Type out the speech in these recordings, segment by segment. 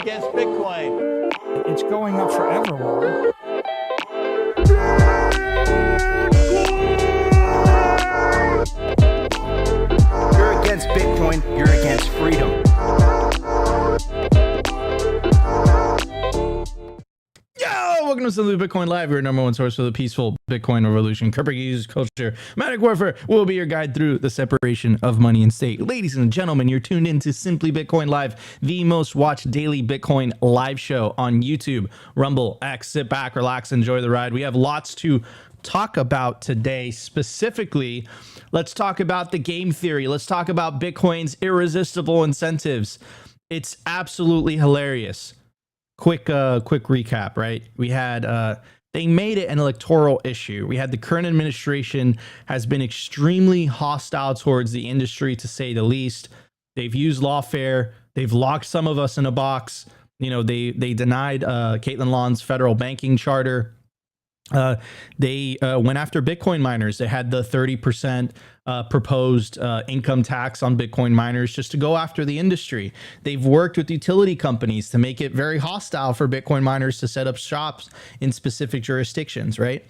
against Bitcoin. It's going up forever, Warren. You're against Bitcoin, you're against freedom. Welcome to Simply Bitcoin Live, your number one source for the peaceful Bitcoin revolution. Corporate culture, manic warfare will be your guide through the separation of money and state. Ladies and gentlemen, you're tuned into Simply Bitcoin Live, the most watched daily Bitcoin live show on YouTube, Rumble, X. Sit back, relax, enjoy the ride. We have lots to talk about today. Specifically, let's talk about the game theory. Let's talk about Bitcoin's irresistible incentives. It's absolutely hilarious. Quick recap, right? We had, they made it an electoral issue. We had the current administration has been extremely hostile towards the industry, to say the least. They've used lawfare. They've locked some of us in a box. You know, they denied Caitlin Lon's federal banking charter. They went after Bitcoin miners. They had the 30% proposed income tax on Bitcoin miners just to go after the industry. They've worked with utility companies to make it very hostile for Bitcoin miners to set up shops in specific jurisdictions, right?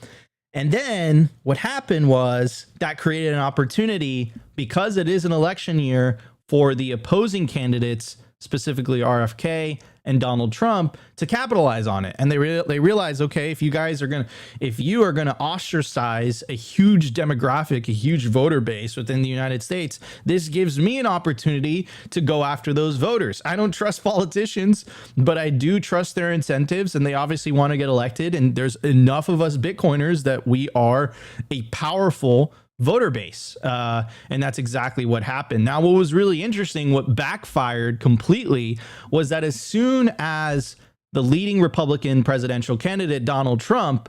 And then what happened was that created an opportunity, because it is an election year, for the opposing candidates, specifically RFK and Donald Trump, to capitalize on it. And they realize, okay, if you are gonna ostracize a huge demographic, a huge voter base within the United States, this gives me an opportunity to go after those voters. I don't trust politicians, but I do trust their incentives, and they obviously want to get elected. And there's enough of us Bitcoiners that we are a powerful voter base. And that's exactly what happened. Now, what was really interesting, what backfired completely, was that as soon as the leading Republican presidential candidate, Donald Trump,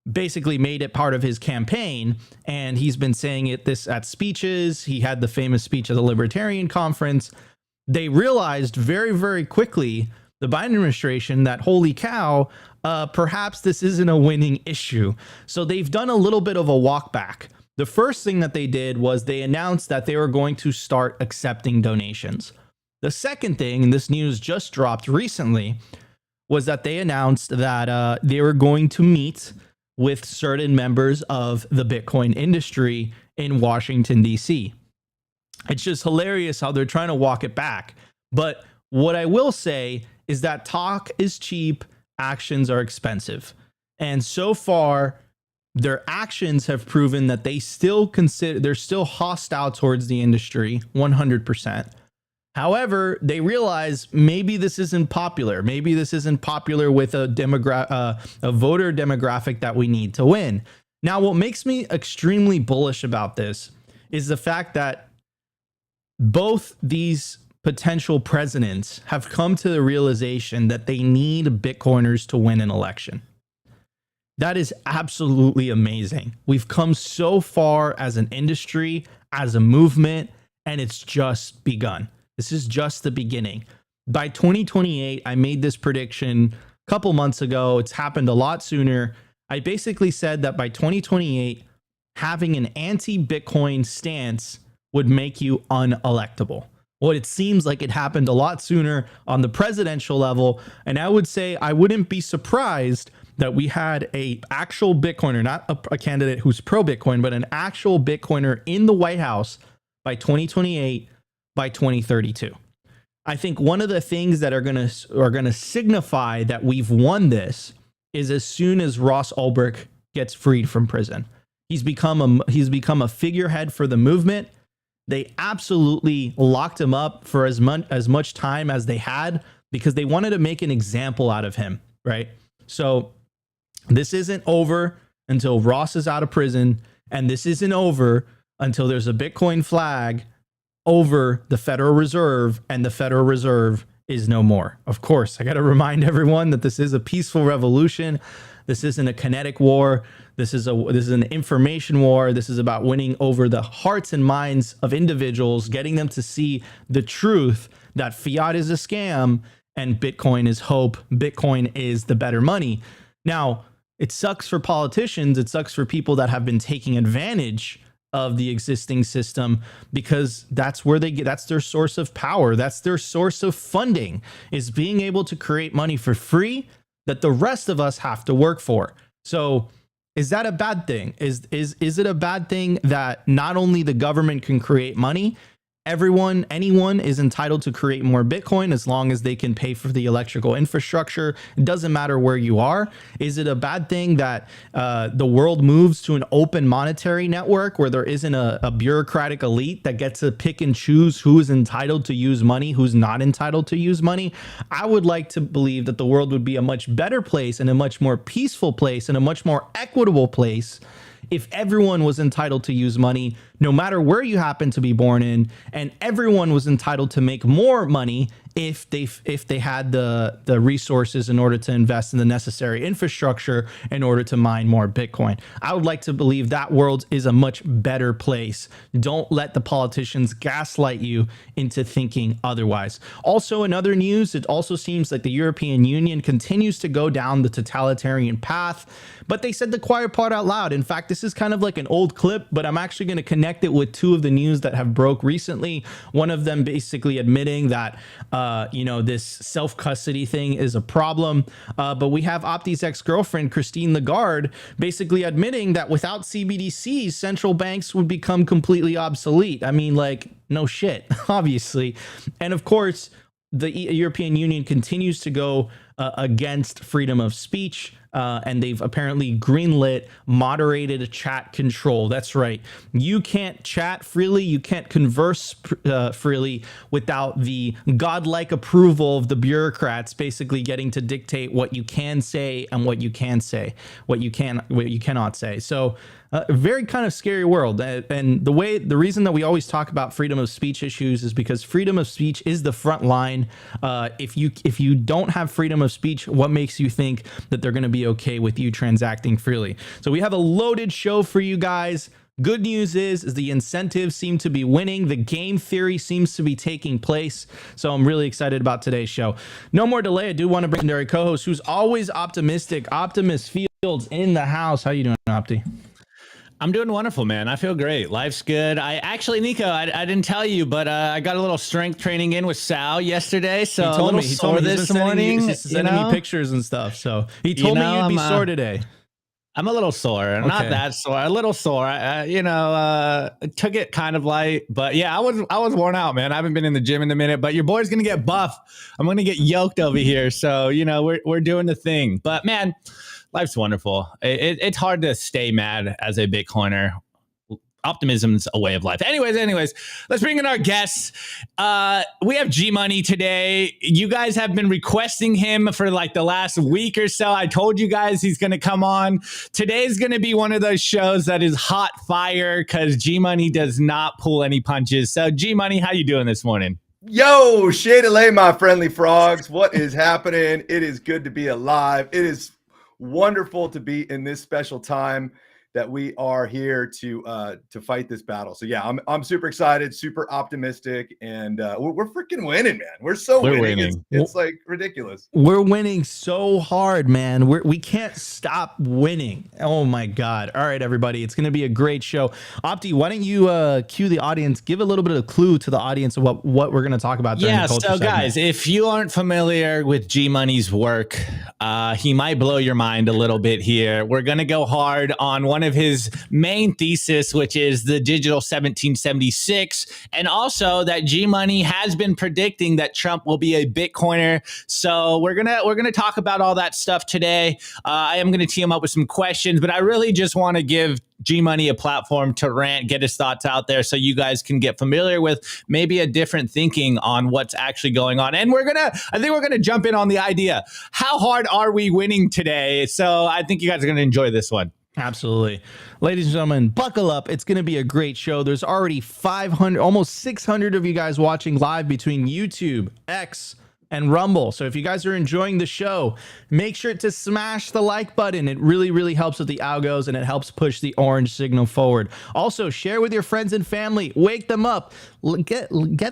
basically made it part of his campaign, and he's been saying this at speeches, he had the famous speech at the Libertarian Conference, they realized very, very quickly, the Biden administration, that holy cow, perhaps this isn't a winning issue. So they've done a little bit of a walk back. The first thing that they did was they announced that they were going to start accepting donations. The second thing, and this news just dropped recently, was that they announced that they were going to meet with certain members of the Bitcoin industry in Washington, D.C. It's just hilarious how they're trying to walk it back. But what I will say is that talk is cheap, actions are expensive. And so far, their actions have proven that they're still hostile towards the industry 100%. However, they realize maybe this isn't popular. Maybe this isn't popular with a voter demographic that we need to win. Now, what makes me extremely bullish about this is the fact that both these potential presidents have come to the realization that they need Bitcoiners to win an election. That is absolutely amazing. We've come so far as an industry, as a movement, and it's just begun. This is just the beginning. By 2028, I made this prediction a couple months ago. It's happened a lot sooner. I basically said that by 2028, having an anti-Bitcoin stance would make you unelectable. Well, it seems like it happened a lot sooner on the presidential level. And I would say I wouldn't be surprised that we had a actual Bitcoiner, not a candidate who's pro-Bitcoin, but an actual Bitcoiner in the White House by 2028, by 2032. I think one of the things that are gonna signify that we've won this is as soon as Ross Ulbricht gets freed from prison. He's become a figurehead for the movement. They absolutely locked him up for as much time as they had because they wanted to make an example out of him, right? So this isn't over until Ross is out of prison, and this isn't over until there's a Bitcoin flag over the Federal Reserve and the Federal Reserve is no more. Of course, I got to remind everyone that this is a peaceful revolution. This isn't a kinetic war. This is an information war. This is about winning over the hearts and minds of individuals, getting them to see the truth that fiat is a scam and Bitcoin is hope. Bitcoin is the better money. Now, it sucks for politicians. It sucks for people that have been taking advantage of the existing system, because that's where they get, that's their source of power. That's their source of funding, is being able to create money for free that the rest of us have to work for. So is that a bad thing? Is it a bad thing that not only the government can create money, anyone is entitled to create more Bitcoin as long as they can pay for the electrical infrastructure? It doesn't matter where you are. Is it a bad thing that the world moves to an open monetary network where there isn't a bureaucratic elite that gets to pick and choose who is entitled to use money, who's not entitled to use money? I would like to believe that the world would be a much better place and a much more peaceful place and a much more equitable place if everyone was entitled to use money, no matter where you happen to be born in, and everyone was entitled to make more money if they had the resources in order to invest in the necessary infrastructure in order to mine more Bitcoin. I would like to believe that world is a much better place. Don't let the politicians gaslight you into thinking otherwise. Also, in other news, it also seems like the European Union continues to go down the totalitarian path, but they said the quiet part out loud. In fact, this is kind of like an old clip, but I'm actually going to connect it with two of the news that have broke recently. One of them basically admitting that this self-custody thing is a problem. But we have Opti's ex-girlfriend, Christine Lagarde, basically admitting that without CBDCs, central banks would become completely obsolete. I mean, like, no shit, obviously. And of course, the European Union continues to go against freedom of speech. And they've apparently greenlit moderated chat control. That's right. You can't chat freely. You can't converse freely without the godlike approval of the bureaucrats basically getting to dictate what you can say and what you can say, what you cannot say. So a very kind of scary world. And the reason that we always talk about freedom of speech issues is because freedom of speech is the front line. If you don't have freedom of speech, what makes you think that they're going to be okay with you transacting freely? So we have a loaded show for you guys. Good news is the incentives seem to be winning. The game theory seems to be taking place. So I'm really excited about today's show. No more delay. I do want to bring in our co-host, who's always optimistic, Optimus Fields, in the house. How you doing, Opti? I'm doing wonderful, man. I feel great. Life's good. I actually, Nico, I didn't tell you, but I got a little strength training in with Sal yesterday. So he told me this morning. He's sending me pictures and stuff. So he told me you'd be sore today. I'm a little sore, not that sore, a little sore. Took it kind of light, but yeah, I was worn out, man. I haven't been in the gym in a minute, but your boy's gonna get buff. I'm gonna get yoked over here, so we're doing the thing. But man, life's wonderful. It's hard to stay mad as a Bitcoiner. Optimism's a way of life. Anyways, let's bring in our guests. We have GMoney today. You guys have been requesting him for like the last week or so. I told you guys he's going to come on. Today's going to be one of those shows that is hot fire because GMoney does not pull any punches. So GMoney, how you doing this morning? Yo, Shadalay, my friendly frogs. What is happening? It is good to be alive. It is wonderful to be in this special time that we are here to fight this battle. So yeah, I'm super excited, super optimistic, and we're freaking winning, man. We're winning. It's like ridiculous. We're winning so hard, man. We can't stop winning. Oh my God. All right, everybody. It's going to be a great show. Opti, why don't you cue the audience, give a little bit of clue to the audience of what we're going to talk about during the culture segment. Guys, if you aren't familiar with GMoney's work, he might blow your mind a little bit here. We're going to go hard on one of his main thesis, which is the digital 1776, and also that GMoney has been predicting that Trump will be a Bitcoiner. So we're gonna talk about all that stuff today. I am gonna tee him up with some questions, but I really just want to give GMoney a platform to rant, get his thoughts out there so you guys can get familiar with maybe a different thinking on what's actually going on. And I think we're gonna jump in on the idea, how hard are we winning today? So I think you guys are gonna enjoy this one. Absolutely. Ladies and gentlemen, buckle up. It's going to be a great show. There's already 500, almost 600 of you guys watching live between YouTube, X, and Rumble. So if you guys are enjoying the show, make sure to smash the like button. It really, really helps with the algos and it helps push the orange signal forward. Also, share with your friends and family. Wake them up. Get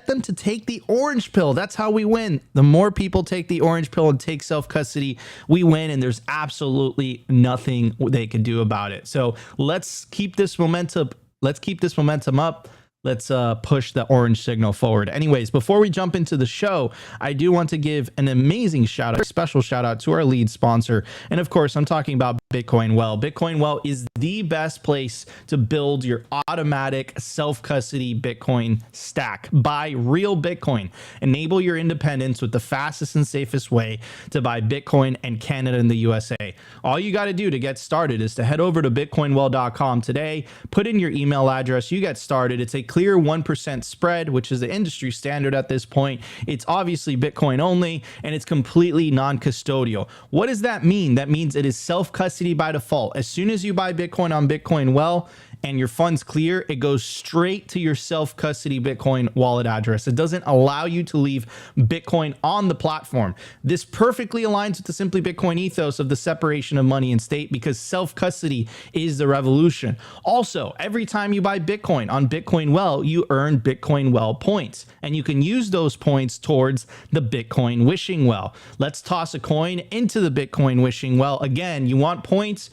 them to take the orange pill. That's how we win. The more people take the orange pill and take self-custody, we win, and there's absolutely nothing they can do about it. So let's keep this momentum let's keep this momentum up. Let's push the orange signal forward. Anyways, before we jump into the show, I do want to give an amazing shout out, special shout out to our lead sponsor. And of course, I'm talking about Bitcoin Well. Bitcoin Well is the best place to build your automatic self-custody Bitcoin stack. Buy real Bitcoin. Enable your independence with the fastest and safest way to buy Bitcoin in Canada and the USA. All you got to do to get started is to head over to bitcoinwell.com today, put in your email address, you get started. It's a clear 1% spread, which is the industry standard at this point. It's obviously Bitcoin only, and it's completely non-custodial. What does that mean? That means it is self-custody by default. As soon as you buy Bitcoin on Bitcoin Well and your funds clear, it goes straight to your self-custody Bitcoin wallet address. It doesn't allow you to leave Bitcoin on the platform. This perfectly aligns with the Simply Bitcoin ethos of the separation of money and state, because self-custody is the revolution. Also, every time you buy Bitcoin on Bitcoin Well, you earn Bitcoin Well points, and you can use those points towards the Bitcoin wishing well. Let's toss a coin into the Bitcoin wishing well. Again, you want points?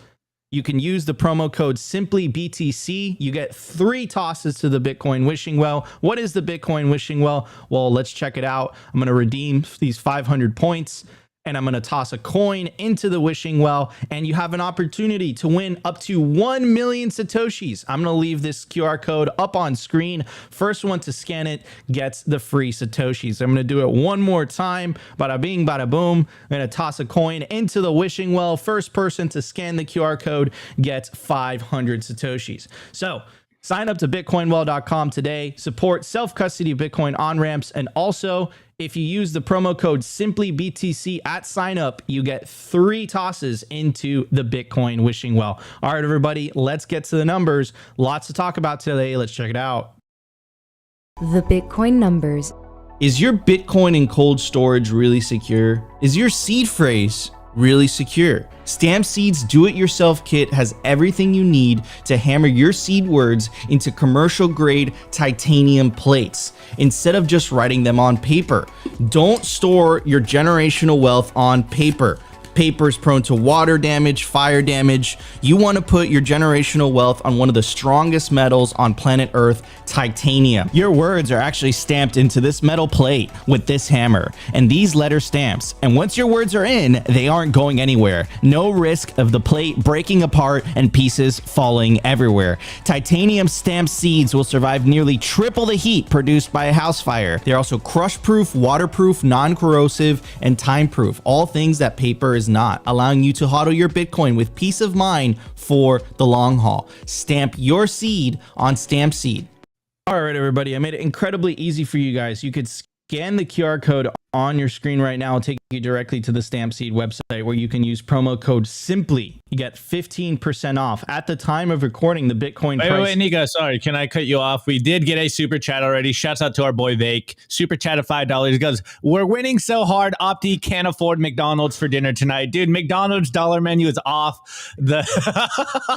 You can use the promo code simplybtc. You get 3 tosses to the Bitcoin wishing well. What is the Bitcoin wishing well? Well, let's check it out. I'm going to redeem these 500 points, and I'm going to toss a coin into the wishing well, and you have an opportunity to win up to 1 million Satoshis. I'm going to leave this QR code up on screen. First one to scan it gets the free Satoshis. I'm going to do it one more time. Bada bing, bada boom. I'm going to toss a coin into the wishing well. First person to scan the QR code gets 500 Satoshis. So sign up to bitcoinwell.com today. Support self-custody Bitcoin on-ramps, and also, if you use the promo code SimplyBTC at sign up, you get 3 tosses into the Bitcoin wishing well. All right, everybody, let's get to the numbers. Lots to talk about today. Let's check it out. The Bitcoin numbers. Is your Bitcoin in cold storage really secure? Is your seed phrase really secure? Stamp Seed's do-it-yourself kit has everything you need to hammer your seed words into commercial-grade titanium plates instead of just writing them on paper. Don't store your generational wealth on paper. Paper is prone to water damage, fire damage. You want to put your generational wealth on one of the strongest metals on planet Earth, titanium. Your words are actually stamped into this metal plate with this hammer and these letter stamps. And once your words are in, they aren't going anywhere. No risk of the plate breaking apart and pieces falling everywhere. Titanium stamped seeds will survive nearly triple the heat produced by a house fire. They're also crush-proof, waterproof, non-corrosive, and time-proof. All things that paper is not, allowing you to hodl your Bitcoin with peace of mind for the long haul. Stamp your seed on Stamp Seed. All right, everybody, I made it incredibly easy for you guys. You could scan the QR code on your screen right now. I'll take you directly to the Stamp Seed website, where you can use promo code SIMPLY. You get 15% off. At the time of recording, the Bitcoin price... Wait, Nico, sorry, can I cut you off? We did get a super chat already. Shouts out to our boy Vake. Super chat of $5. He goes, we're winning so hard, Opti can't afford McDonald's for dinner tonight. Dude, McDonald's dollar menu is off the,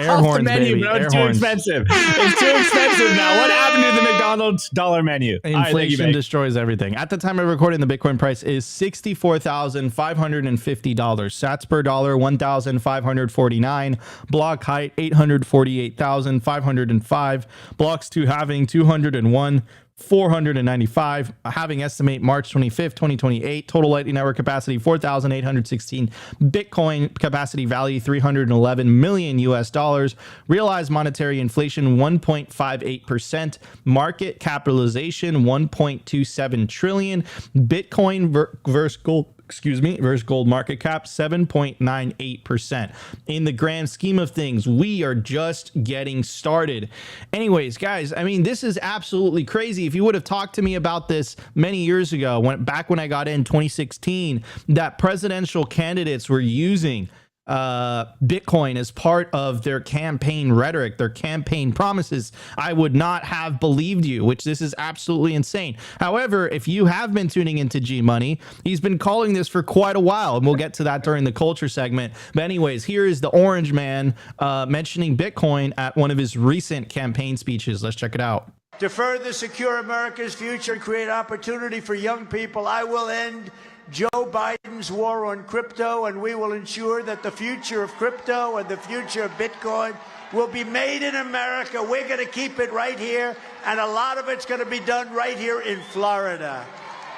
Air off horns, the menu, baby. bro. Air It's too horns. expensive. It's too expensive now. What happened to the McDonald's dollar menu? Inflation destroys everything. At the time of recording, the Bitcoin price is $64,550. Sats per dollar, 1,549. Block height, 848,505. Blocks to halving, 201. 495. Halving estimate March 25th, 2028. Total Lightning Network capacity 4,816. Bitcoin capacity value $311 million US dollars. Realized monetary inflation 1.58%. Market capitalization 1.27 trillion. Bitcoin versus gold. Versus gold market cap 7.98%. In the grand scheme of things, we are just getting started. Anyways, guys, I mean, this is absolutely crazy. If you would have talked to me about this many years ago, back when I got in 2016, that presidential candidates were using Bitcoin as part of their campaign rhetoric, their campaign promises, I would not have believed you, which this is absolutely insane. However, if you have been tuning into GMoney, he's been calling this for quite a while, and we'll get to that during the culture segment. But anyways, here is the orange man mentioning Bitcoin at one of his recent campaign speeches. Let's check it out. To further secure America's future and create opportunity for young people, I will end Joe Biden's war on crypto, and we will ensure that the future of crypto and the future of Bitcoin will be made in America. We're going to keep it right here, and a lot of it's going to be done right here in Florida,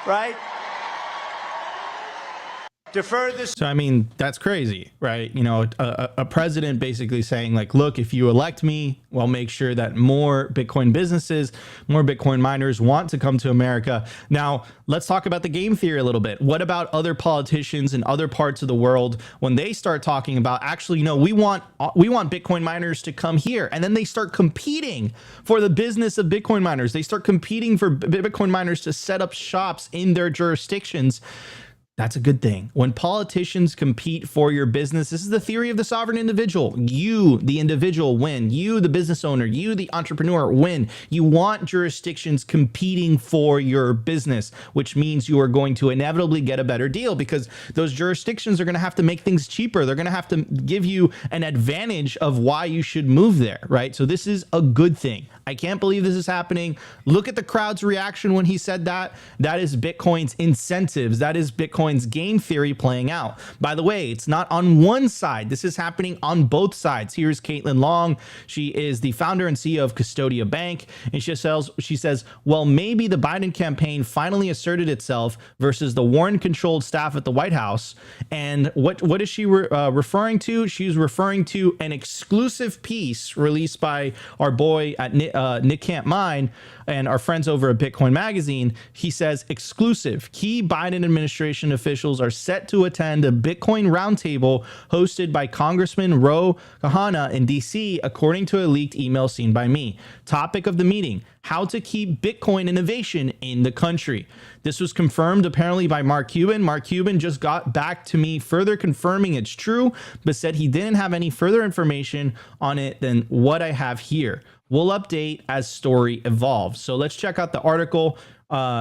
right? So, I mean, that's crazy, right? You know, a president basically saying like, look, if you elect me, we'll make sure that more Bitcoin businesses, more Bitcoin miners want to come to America. Now, let's talk about the game theory a little bit. What about other politicians in other parts of the world when they start talking about actually, you know, we want Bitcoin miners to come here, and then they start competing for the business of Bitcoin miners. They start competing for Bitcoin miners to set up shops in their jurisdictions. That's a good thing. When politicians compete for your business, this is the theory of the sovereign individual. You, the individual, win. You, the business owner, you, the entrepreneur, win. You want jurisdictions competing for your business, which means you are going to inevitably get a better deal because those jurisdictions are going to have to make things cheaper. They're going to have to give you an advantage of why you should move there, right? So this is a good thing. I can't believe this is happening. Look at the crowd's reaction when he said that. That is Bitcoin's incentives. That is Bitcoin's game theory playing out. By the way, it's not on one side. This is happening on both sides. Here's Caitlin Long. She is the founder and CEO of Custodia Bank. And she says, well, maybe the Biden campaign finally asserted itself versus the Warren-controlled staff at the White House. And what is she referring to? She's referring to an exclusive piece released by our boy at Nick Can't Mine and our friends over at Bitcoin Magazine. He says, exclusive, key Biden administration officials are set to attend a Bitcoin roundtable hosted by Congressman Ro Khanna in DC, according to a leaked email seen by me. Topic of the meeting: how to keep Bitcoin innovation in the country. This was confirmed apparently by Mark Cuban. Mark Cuban just got back to me further confirming it's true, but said he didn't have any further information on it than what I have here. We'll update as story evolves. So let's check out the article.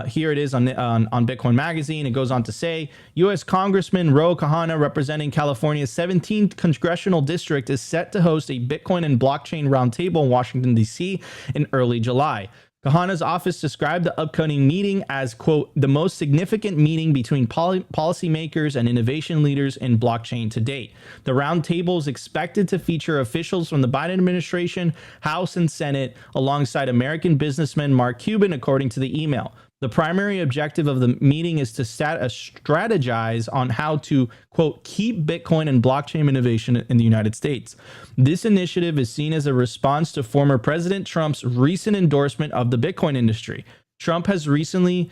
Here it is on Bitcoin Magazine. It goes on to say, U.S. Congressman Ro Khanna, representing California's 17th congressional district, is set to host a Bitcoin and blockchain roundtable in Washington, D.C. in early July. Khanna's office described the upcoming meeting as, quote, the most significant meeting between policymakers and innovation leaders in blockchain to date. The roundtable is expected to feature officials from the Biden administration, House, and Senate, alongside American businessman Mark Cuban, according to the email. The primary objective of the meeting is to strategize on how to, quote, keep Bitcoin and blockchain innovation in the United States. This initiative is seen as a response to former President Trump's recent endorsement of the Bitcoin industry. Trump has recently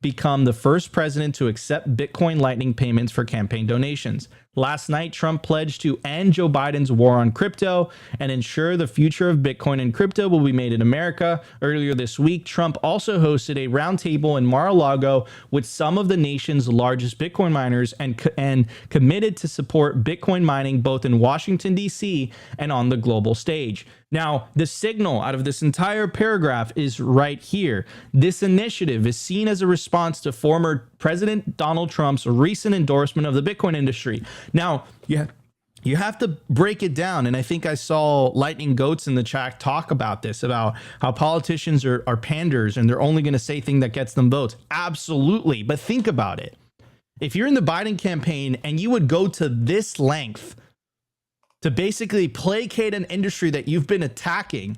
become the first president to accept Bitcoin Lightning payments for campaign donations. Last night, Trump pledged to end Joe Biden's war on crypto and ensure the future of Bitcoin and crypto will be made in America. Earlier this week, Trump also hosted a roundtable in Mar-a-Lago with some of the nation's largest Bitcoin miners and committed to support Bitcoin mining both in Washington, D.C. and on the global stage. Now, the signal out of this entire paragraph is right here. This initiative is seen as a response to former President Donald Trump's recent endorsement of the Bitcoin industry. Now, you have to break it down. And I think I saw Lightning Goats in the chat talk about this, about how politicians are panders and they're only going to say things that gets them votes. Absolutely. But think about it. If you're in the Biden campaign and you would go to this length to basically placate an industry that you've been attacking,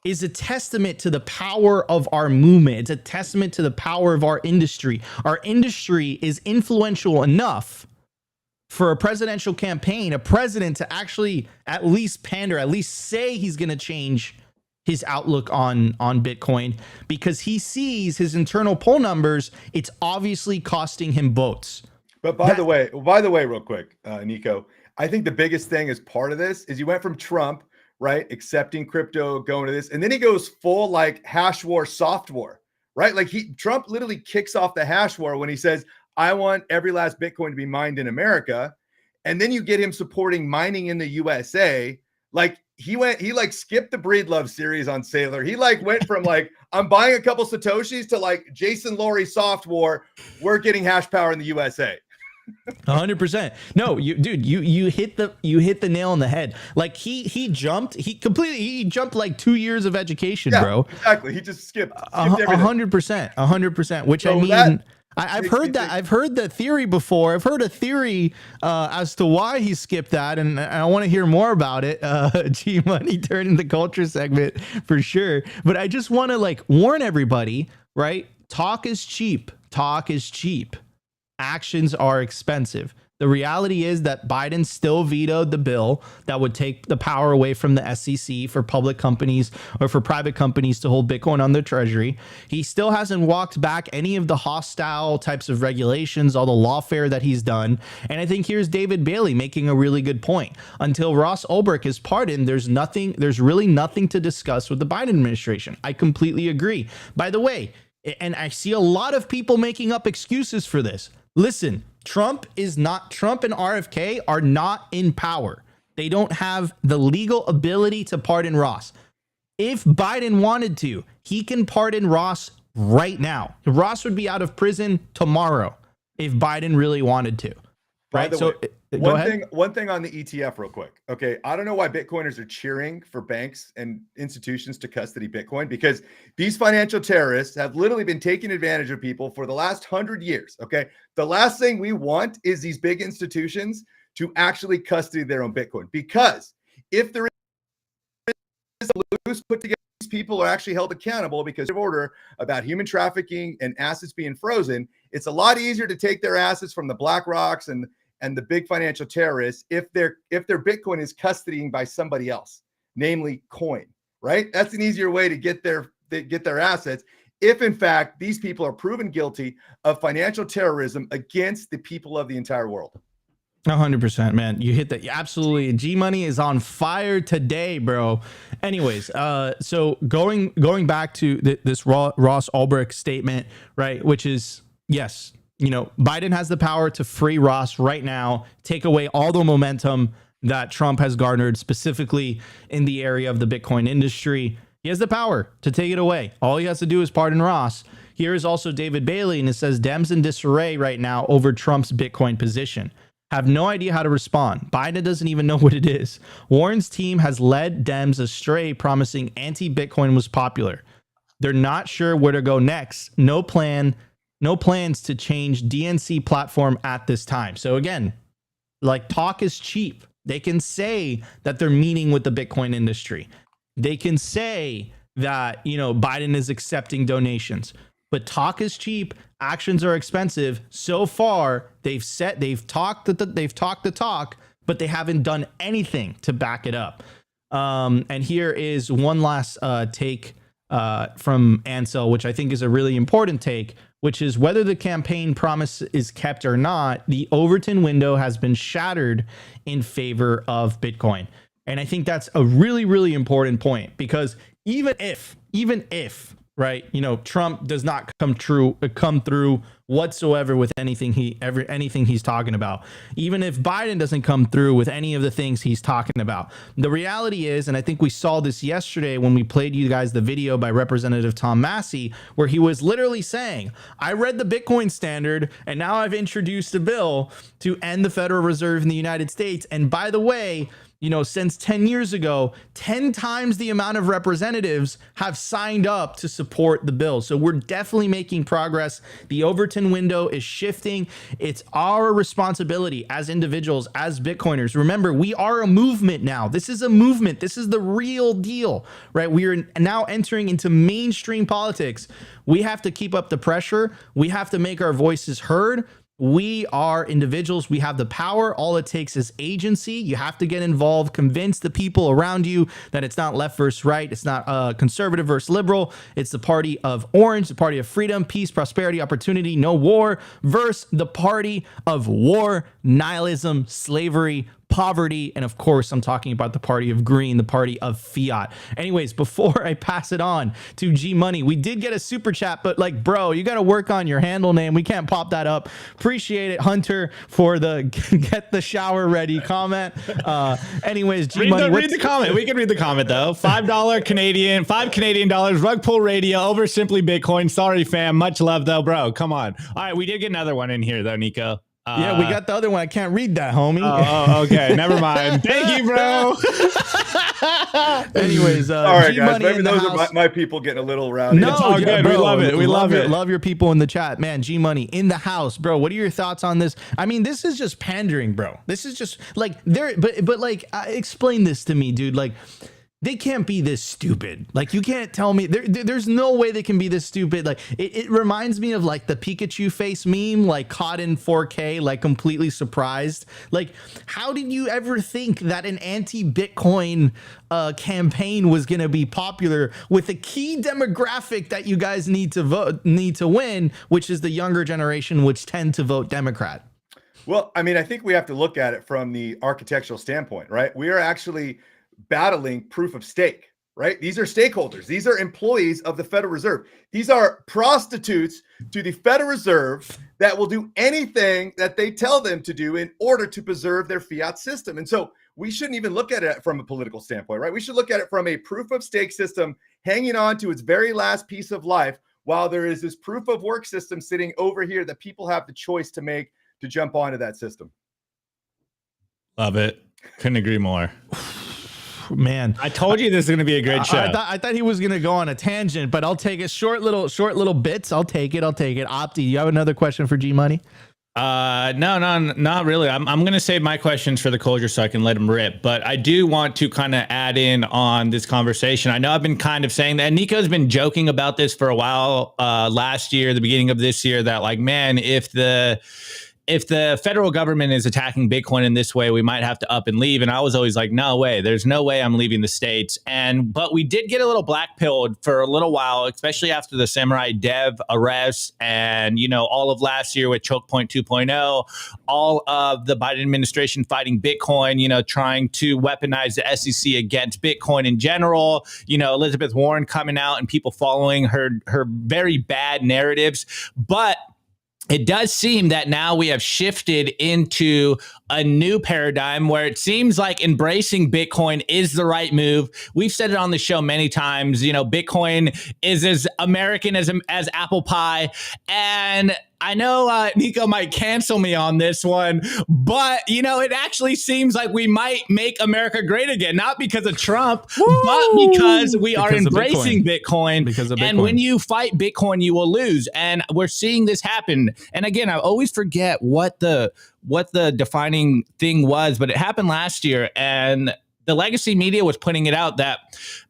is a testament to the power of our movement. It's a testament to the power of our industry. Our industry is influential enough for a presidential campaign, a president to actually at least pander, at least say he's going to change his outlook on Bitcoin because he sees his internal poll numbers. It's obviously costing him votes. But by the way, real quick, Nico, I think the biggest thing as part of this is you went from Trump, right, accepting crypto, going to this, and then he goes full like hash war, soft war, right? Like Trump literally kicks off the hash war when he says, I want every last Bitcoin to be mined in America. And then you get him supporting mining in the USA. Like he like skipped the Breedlove series on Sailor. He like went from like, I'm buying a couple Satoshis to like Jason Laurie soft war. We're getting hash power in the USA. 100%. No, you hit the nail on the head. Like he jumped like 2 years of education, bro. Exactly. He just skipped 100%, which so I've heard that. I've heard the theory before. I've heard a theory as to why he skipped that, and I want to hear more about it. GMoney turning the culture segment for sure. But I just want to like warn everybody, right? Talk is cheap. Talk is cheap. Actions are expensive. The reality is that Biden still vetoed the bill that would take the power away from the SEC for public companies or for private companies to hold Bitcoin on their treasury. He still hasn't walked back any of the hostile types of regulations, all the lawfare that he's done. And I think here's David Bailey making a really good point. Until Ross Ulbricht is pardoned, there's really nothing to discuss with the Biden administration. I completely agree. By the way, and I see a lot of people making up excuses for this. Listen, Trump and RFK are not in power. They don't have the legal ability to pardon Ross. If Biden wanted to, he can pardon Ross right now. Ross would be out of prison tomorrow if Biden really wanted to. Right. So one thing on the ETF real quick. Okay. I don't know why Bitcoiners are cheering for banks and institutions to custody Bitcoin, because these financial terrorists have literally been taking advantage of people for the last 100 years. Okay. The last thing we want is these big institutions to actually custody their own Bitcoin, because if there is a loose put together, these people are actually held accountable because of order about human trafficking and assets being frozen. It's a lot easier to take their assets from the BlackRocks and the big financial terrorists if their Bitcoin is custodying by somebody else, namely coin, right? That's an easier way to get their assets if in fact these people are proven guilty of financial terrorism against the people of the entire world. 100%, man. You hit that. Absolutely. GMoney is on fire today, bro. Anyways, so going back to this Ross Ulbricht statement, right? Which is, yes, you know, Biden has the power to free Ross right now, take away all the momentum that Trump has garnered, specifically in the area of the Bitcoin industry. He has the power to take it away. All he has to do is pardon Ross. Here is also David Bailey, and it says Dems in disarray right now over Trump's Bitcoin position. Have no idea how to respond. Biden doesn't even know what it is. Warren's team has led Dems astray, promising anti-Bitcoin was popular. They're not sure where to go next. No plans to change DNC platform at this time. So again, like, talk is cheap. They can say that they're meeting with the Bitcoin industry. They can say that, you know, Biden is accepting donations, but talk is cheap. Actions are expensive. So far, they've talked the talk, but they haven't done anything to back it up. And here is one last take from Ansel, which I think is a really important take, which is whether the campaign promise is kept or not, the Overton window has been shattered in favor of Bitcoin. And I think that's a really, really important point, because even if, right, you know, Trump does not come through whatsoever with anything he's talking about, even if Biden doesn't come through with any of the things he's talking about, the reality is, and I think we saw this yesterday when we played you guys the video by Representative Tom Massey, where he was literally saying, I read the Bitcoin standard and now I've introduced a bill to end the Federal Reserve in the United States. And by the way, you know, since 10 years ago, 10 times the amount of representatives have signed up to support the bill. So we're definitely making progress. The Overton window is shifting. It's our responsibility as individuals, as Bitcoiners. Remember, we are a movement now. This is a movement. This is the real deal, right? We are now entering into mainstream politics. We have to keep up the pressure. We have to make our voices heard. We are individuals. We have the power. All it takes is agency. You have to get involved, convince the people around you that it's not left versus right. It's not conservative versus liberal. It's the party of orange, the party of freedom, peace, prosperity, opportunity, no war, versus the party of war, nihilism, slavery, poverty, and of course, I'm talking about the party of green, the party of fiat. Anyways, before I pass it on to GMoney, we did get a super chat, but like, bro, you got to work on your handle name. We can't pop that up. Appreciate it, Hunter, for the get the shower ready comment. Anyways, GMoney, read the comment. We can read the comment though. $5 Canadian, $5 Canadian dollars. Rugpull Radio over Simply Bitcoin. Sorry, fam. Much love though, bro. Come on. All right, we did get another one in here though, Nico. Yeah, we got the other one. I can't read that, homie. Oh, okay. Never mind. Thank you, bro. Anyways, all right, guys. G-Money Maybe in the those house. are my people getting a little rowdy. No, It's all good. We love it. We love it. Love your people in the chat, man. G-Money in the house, bro. What are your thoughts on this? I mean, this is just pandering, bro. This is just like there, but like, explain this to me, dude. Like, they can't be this stupid. Like, you can't tell me there's no way they can be this stupid. Like, it reminds me of like the Pikachu face meme, like caught in 4K, like completely surprised. Like, how did you ever think that an anti-Bitcoin campaign was going to be popular with a key demographic that you guys need to win, which is the younger generation, which tend to vote Democrat? Well, I mean, I think we have to look at it from the architectural standpoint, right? We are actually battling proof of stake, right? These are stakeholders. These are employees of the Federal Reserve. These are prostitutes to the Federal Reserve that will do anything that they tell them to do in order to preserve their fiat system. And so we shouldn't even look at it from a political standpoint, right? We should look at it from a proof of stake system hanging on to its very last piece of life, while there is this proof of work system sitting over here that people have the choice to make to jump onto that system. Love it. Couldn't agree more. Man, I told you this is going to be a great show. I thought he was going to go on a tangent, but I'll take it. Short little bits. I'll take it. Opti, you have another question for G-Money? No, not really. I'm going to save my questions for the closure so I can let him rip. But I do want to kind of add in on this conversation. I know I've been kind of saying that, and Nico's been joking about this for a while, last year, the beginning of this year, that like, man, if the federal government is attacking Bitcoin in this way, we might have to up and leave. And I was always like, no way, there's no way I'm leaving the States. But we did get a little blackpilled for a little while, especially after the Samurai Dev arrests and, all of last year with Choke Point 2.0, all of the Biden administration fighting Bitcoin, trying to weaponize the SEC against Bitcoin in general, Elizabeth Warren coming out and people following her very bad narratives. But it does seem that now we have shifted into a new paradigm where it seems like embracing Bitcoin is the right move. We've said it on the show many times, Bitcoin is as American as apple pie. And I know Nico might cancel me on this one, but, it actually seems like we might make America great again, not because of Trump, but because we are embracing Bitcoin. Because of Bitcoin. And when you fight Bitcoin, you will lose. And we're seeing this happen. And again, I always forget what the defining thing was, but it happened last year. And the legacy media was putting it out that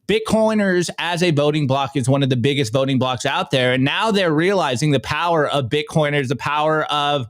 Bitcoiners as a voting bloc is one of the biggest voting blocs out there. And now they're realizing the power of Bitcoiners, the power of,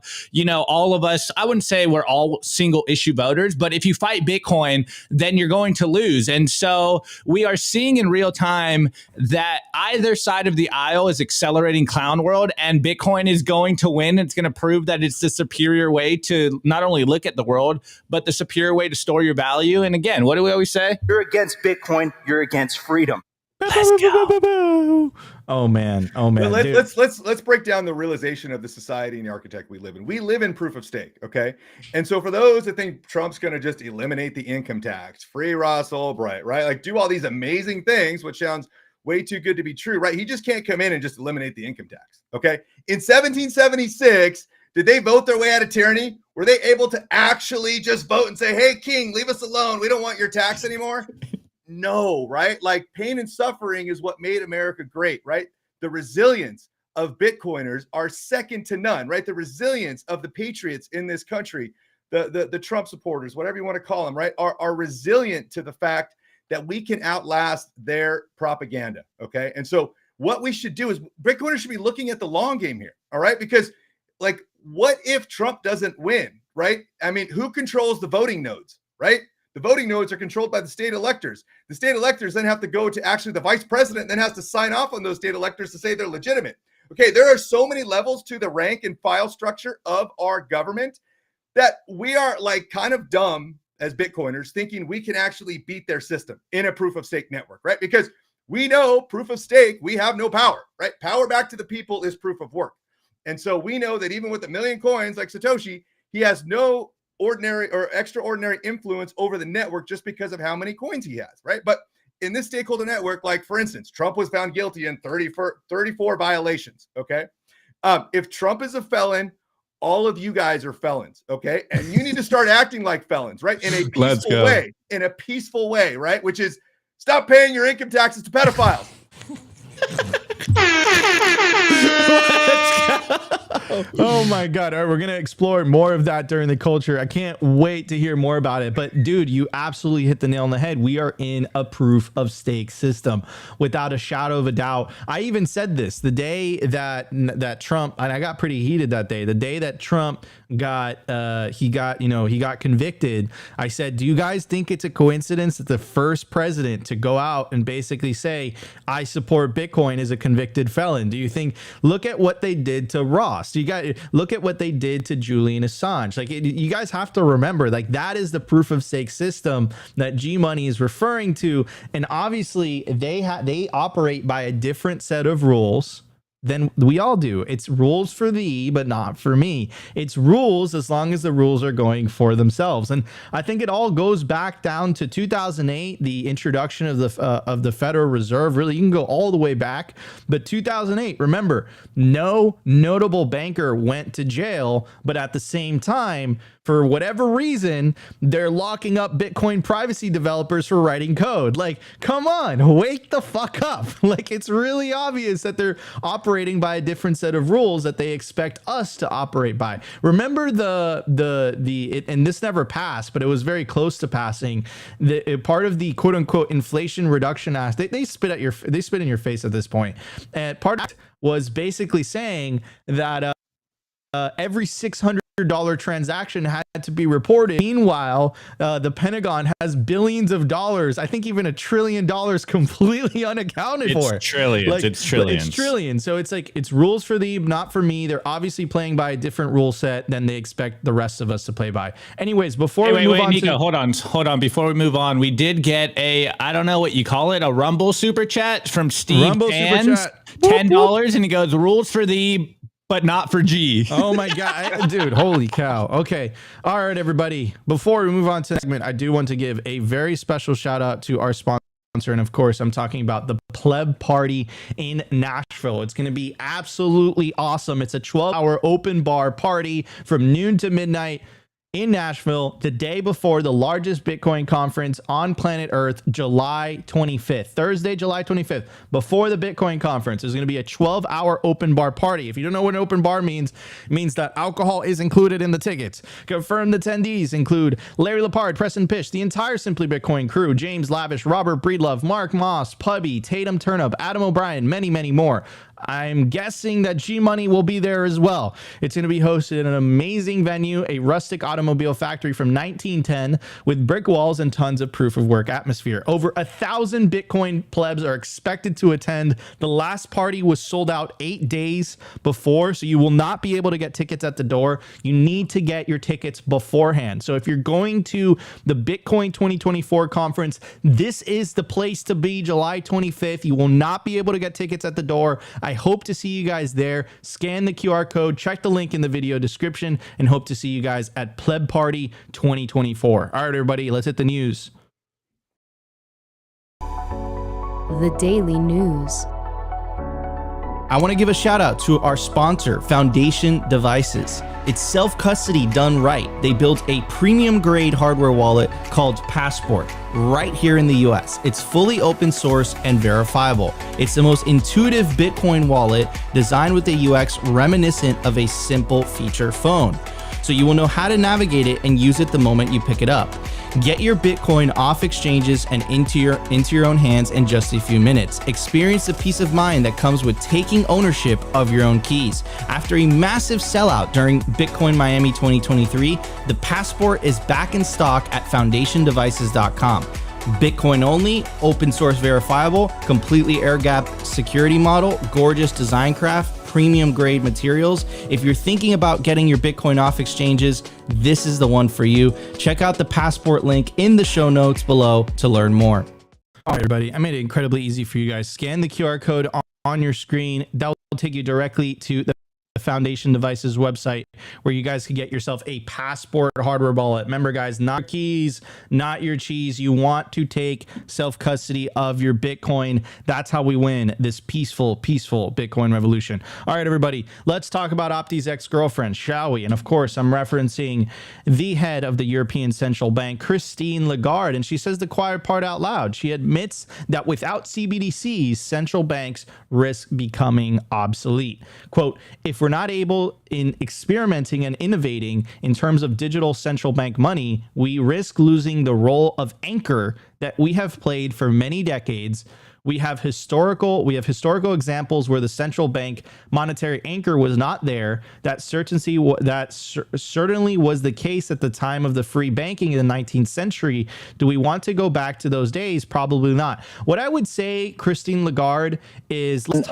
all of us. I wouldn't say we're all single issue voters, but if you fight Bitcoin, then you're going to lose. And so we are seeing in real time that either side of the aisle is accelerating clown world, and Bitcoin is going to win. It's going to prove that it's the superior way to not only look at the world, but the superior way to store your value. And again, what do we always say? You're against Bitcoin. You're against freedom. Let's go. Oh man. Well, let's break down the realization of the society and the architect we live in. We live in proof of stake, okay? And so for those that think Trump's going to just eliminate the income tax, free Ross Ulbright, right? Like do all these amazing things, which sounds way too good to be true, right? He just can't come in and just eliminate the income tax, okay? In 1776, did they vote their way out of tyranny? Were they able to actually just vote and say, hey, king, leave us alone. We don't want your tax anymore? No, right? Like pain and suffering is what made America great, right? The resilience of Bitcoiners are second to none, right? The resilience of the patriots in this country, the Trump supporters, whatever you want to call them, right, are resilient to the fact that we can outlast their propaganda, okay? And so what we should do is Bitcoiners should be looking at the long game here, all right? Because like, what if Trump doesn't win, right? I mean, who controls the voting nodes, right? The voting nodes are controlled by the state electors. The state electors then have to go to actually the vice president and then has to sign off on those state electors to say they're legitimate. Okay, there are so many levels to the rank and file structure of our government that we are like kind of dumb as Bitcoiners thinking we can actually beat their system in a proof of stake network, right? Because we know proof of stake, we have no power, right? Power back to the people is proof of work. And so we know that even with 1 million coins like Satoshi, he has no ordinary or extraordinary influence over the network just because of how many coins he has, right? But in this stakeholder network, like for instance, Trump was found guilty in 34 violations, okay? If Trump is a felon, all of you guys are felons, okay? And you need to start acting like felons, right? In a peaceful way, right? Which is Stop paying your income taxes to pedophiles. Oh my God. All right, we're going to explore more of that during the culture. I can't wait to hear more about it. But dude, you absolutely hit the nail on the head. We are in a proof of stake system without a shadow of a doubt. I even said this the day that Trump, and I got pretty heated that day, the day that Trump got convicted. I said, do you guys think it's a coincidence that the first president to go out and basically say, I support Bitcoin is a convicted felon? Do you think, look at what they did to Ross. You got look at what they did to Julian Assange. Like you guys have to remember, like that is the proof of stake system that GMoney is referring to. And obviously they operate by a different set of rules than we all do. It's rules for thee, but not for me. It's rules as long as the rules are going for themselves. And I think it all goes back down to 2008, the introduction of the Federal Reserve. Really, you can go all the way back, but 2008, remember, no notable banker went to jail, but at the same time, for whatever reason, they're locking up Bitcoin privacy developers for writing code. Like, come on, wake the fuck up. Like, it's really obvious that they're operating by a different set of rules that they expect us to operate by. Remember and this never passed, but it was very close to passing. Part of the quote unquote Inflation Reduction Act, they spit in your face at this point. And part of it was basically saying that every $600 transaction had to be reported. Meanwhile, the Pentagon has billions of dollars, I think even $1 trillion completely unaccounted for. It's trillions. It's trillions. So it's like, it's rules for thee, not for me. They're obviously playing by a different rule set than they expect the rest of us to play by. Anyways, before we move on, Nico, hold on. Before we move on, we did get I don't know what you call it, a Rumble super chat from Steve Tans, $10, and he goes, rules for thee, but not for G. Oh my God, dude, holy cow. Okay. All right, everybody. Before we move on to the segment, I do want to give a very special shout out to our sponsor. And of course, I'm talking about the Pleb Party in Nashville. It's going to be absolutely awesome. It's a 12-hour open bar party from noon to midnight in Nashville, the day before the largest Bitcoin conference on planet Earth, July 25th, Thursday, July 25th, before the Bitcoin conference. There's going to be a 12-hour open bar party. If you don't know what an open bar means, it means that alcohol is included in the tickets. Confirmed attendees include Larry Lepard, Preston Pish, the entire Simply Bitcoin crew, James Lavish, Robert Breedlove, Mark Moss, Pubby, Tatum Turnup, Adam O'Brien, many, many more. I'm guessing that GMoney will be there as well. It's going to be hosted in an amazing venue, a rustic automobile factory from 1910 with brick walls and tons of proof of work atmosphere. Over 1,000 Bitcoin plebs are expected to attend. The last party was sold out 8 days before, so you will not be able to get tickets at the door. You need to get your tickets beforehand. So if you're going to the Bitcoin 2024 conference, this is the place to be, July 25th. You will not be able to get tickets at the door. I hope to see you guys there. Scan the QR code, check the link in the video description, and hope to see you guys at Pleb Party 2024. All right, everybody, let's hit the news. The Daily News. I want to give a shout out to our sponsor, Foundation Devices. It's self-custody done right. They built a premium grade hardware wallet called Passport right here in the US. It's fully open source and verifiable. It's the most intuitive Bitcoin wallet designed with a UX reminiscent of a simple feature phone. So you will know how to navigate it and use it the moment you pick it up. Get your Bitcoin off exchanges and into your own hands in just a few minutes. Experience the peace of mind that comes with taking ownership of your own keys. After a massive sellout during Bitcoin Miami 2023, the Passport is back in stock at foundationdevices.com. Bitcoin only, open source verifiable, completely air-gapped security model, gorgeous design craft, premium grade materials. If you're thinking about getting your Bitcoin off exchanges, this is the one for you. Check out the Passport link in the show notes below to learn more. All right, everybody, I made it incredibly easy for you guys. Scan the QR code on your screen. That will take you directly to the Foundation Devices website where you guys can get yourself a passport hardware wallet. Remember, guys, not keys, not your cheese. You want to take self-custody of your Bitcoin. That's how we win this peaceful Bitcoin revolution. All right, everybody, let's talk about Opti's ex-girlfriend, shall we? And of course, I'm referencing the head of the European Central Bank, Christine Lagarde, and she says the quiet part out loud. She admits that without CBDCs, central banks risk becoming obsolete. Quote, if we're not able in experimenting and innovating in terms of digital central bank money, we risk losing the role of anchor that we have played for many decades. We have historical examples where the central bank monetary anchor was not there. That certainly was the case at the time of the free banking in the 19th century. Do we want to go back to those days? Probably not. What I would say, Christine Lagarde, is let's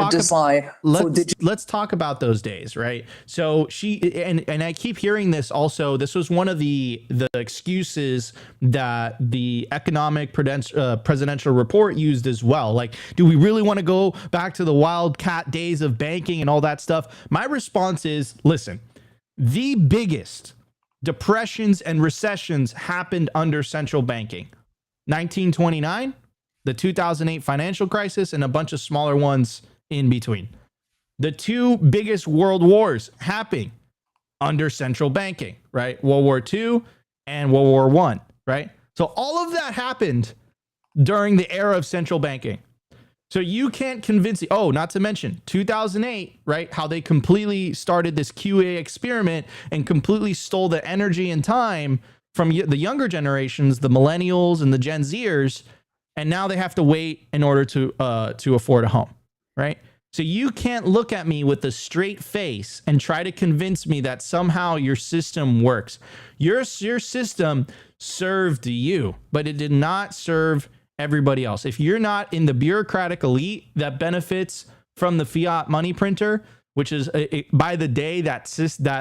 talk about those days, right? So she and I keep hearing this also. This was one of the excuses that the economic presidential report used as well. Like, do we really want to go back to the wildcat days of banking and all that stuff? My response is, listen, the biggest depressions and recessions happened under central banking. 1929, the 2008 financial crisis, and a bunch of smaller ones in between. The two biggest world wars happening under central banking, right? World War II and World War I, right? So all of that happened during the era of central banking. So you can't convince, not to mention 2008, right? How they completely started this QA experiment and completely stole the energy and time from the younger generations, the millennials and the Gen Zers, and now they have to wait in order to afford a home, right? So you can't look at me with a straight face and try to convince me that somehow your system works. Your system served you, but it did not serve everybody else. If you're not in the bureaucratic elite that benefits from the fiat money printer, which is by the day that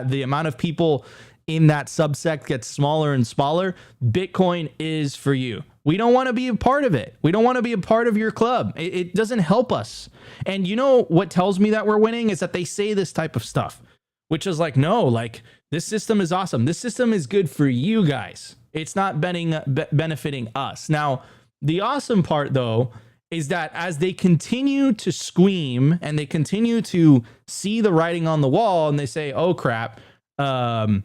the amount of people in that subsect gets smaller and smaller, Bitcoin is for you. We don't want to be a part of it. We don't want to be a part of your club. It doesn't help us. And you know what tells me that we're winning is that they say this type of stuff, which is like, no, like this system is awesome. This system is good for you guys. It's not benefiting us. Now, the awesome part, though, is that as they continue to squeam and they continue to see the writing on the wall and they say, oh, crap, like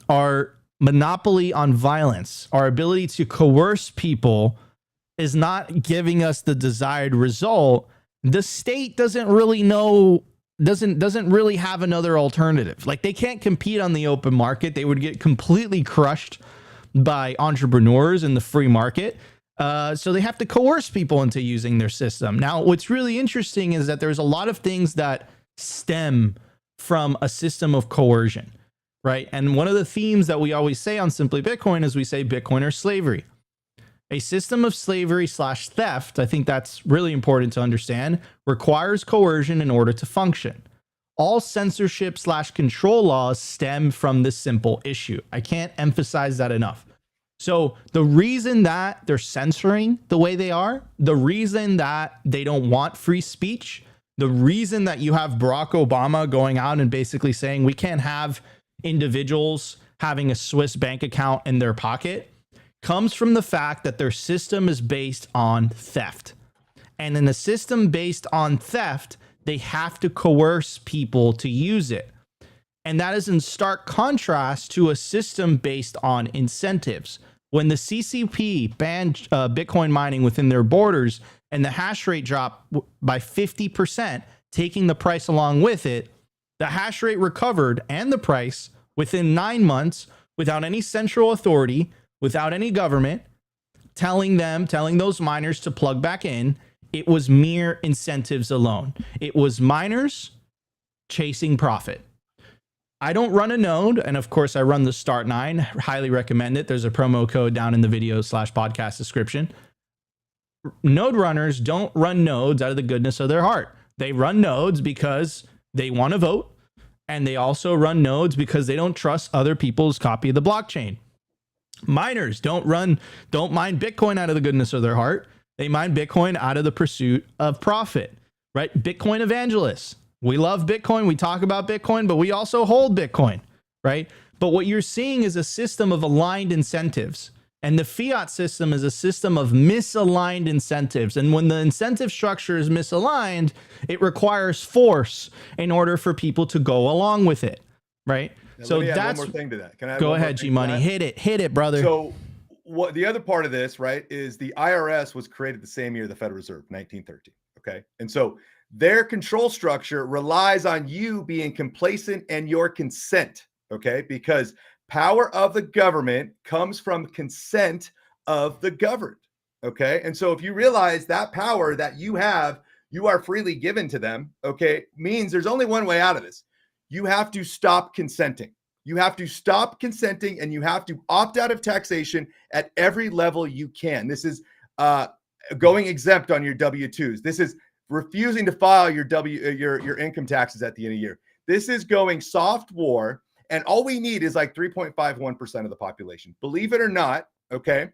our monopoly on violence, our ability to coerce people is not giving us the desired result, the state doesn't really know, doesn't really have another alternative. Like they can't compete on the open market. They would get completely crushed by entrepreneurs in the free market. So they have to coerce people into using their system. Now, what's really interesting is that there's a lot of things that stem from a system of coercion, right? And one of the themes that we always say on Simply Bitcoin is we say Bitcoin or slavery. A system of slavery / theft, I think that's really important to understand, requires coercion in order to function. All censorship / control laws stem from this simple issue. I can't emphasize that enough. So the reason that they're censoring the way they are, the reason that they don't want free speech, the reason that you have Barack Obama going out and basically saying we can't have individuals having a Swiss bank account in their pocket comes from the fact that their system is based on theft. And in a system based on theft, they have to coerce people to use it. And that is in stark contrast to a system based on incentives. When the CCP banned Bitcoin mining within their borders and the hash rate dropped by 50%, taking the price along with it, the hash rate recovered and the price within 9 months without any central authority, without any government telling those miners to plug back in. It was mere incentives alone. It was miners chasing profit. I don't run a node, and of course I run the Start9. Highly recommend it. There's a promo code down in the video / podcast description. Node runners don't run nodes out of the goodness of their heart. They run nodes because they want to vote, and they also run nodes because they don't trust other people's copy of the blockchain. Miners don't mine Bitcoin out of the goodness of their heart. They mine Bitcoin out of the pursuit of profit, right? Bitcoin evangelists, We love Bitcoin. We talk about Bitcoin, but we also hold Bitcoin, right? But what you're seeing is a system of aligned incentives. And the fiat system is a system of misaligned incentives. And when the incentive structure is misaligned, it requires force in order for people to go along with it, right? Now, so let me add that's one more thing to that. Can I add go one more ahead, thing G to Money. that? Hit it, brother. So what the other part of this, right, is the IRS was created the same year the Federal Reserve, 1913. Okay. And so their control structure relies on you being complacent and your consent. Okay. Because power of the government comes from consent of the governed. Okay. And so if you realize that power that you have, you are freely given to them. Okay. Means there's only one way out of this. You have to stop consenting. You have to stop consenting and you have to opt out of taxation at every level you can. This is going exempt on your W-2s. This is refusing to file your income taxes at the end of the year. This is going soft war. And all we need is like 3.51% of the population. Believe it or not, okay,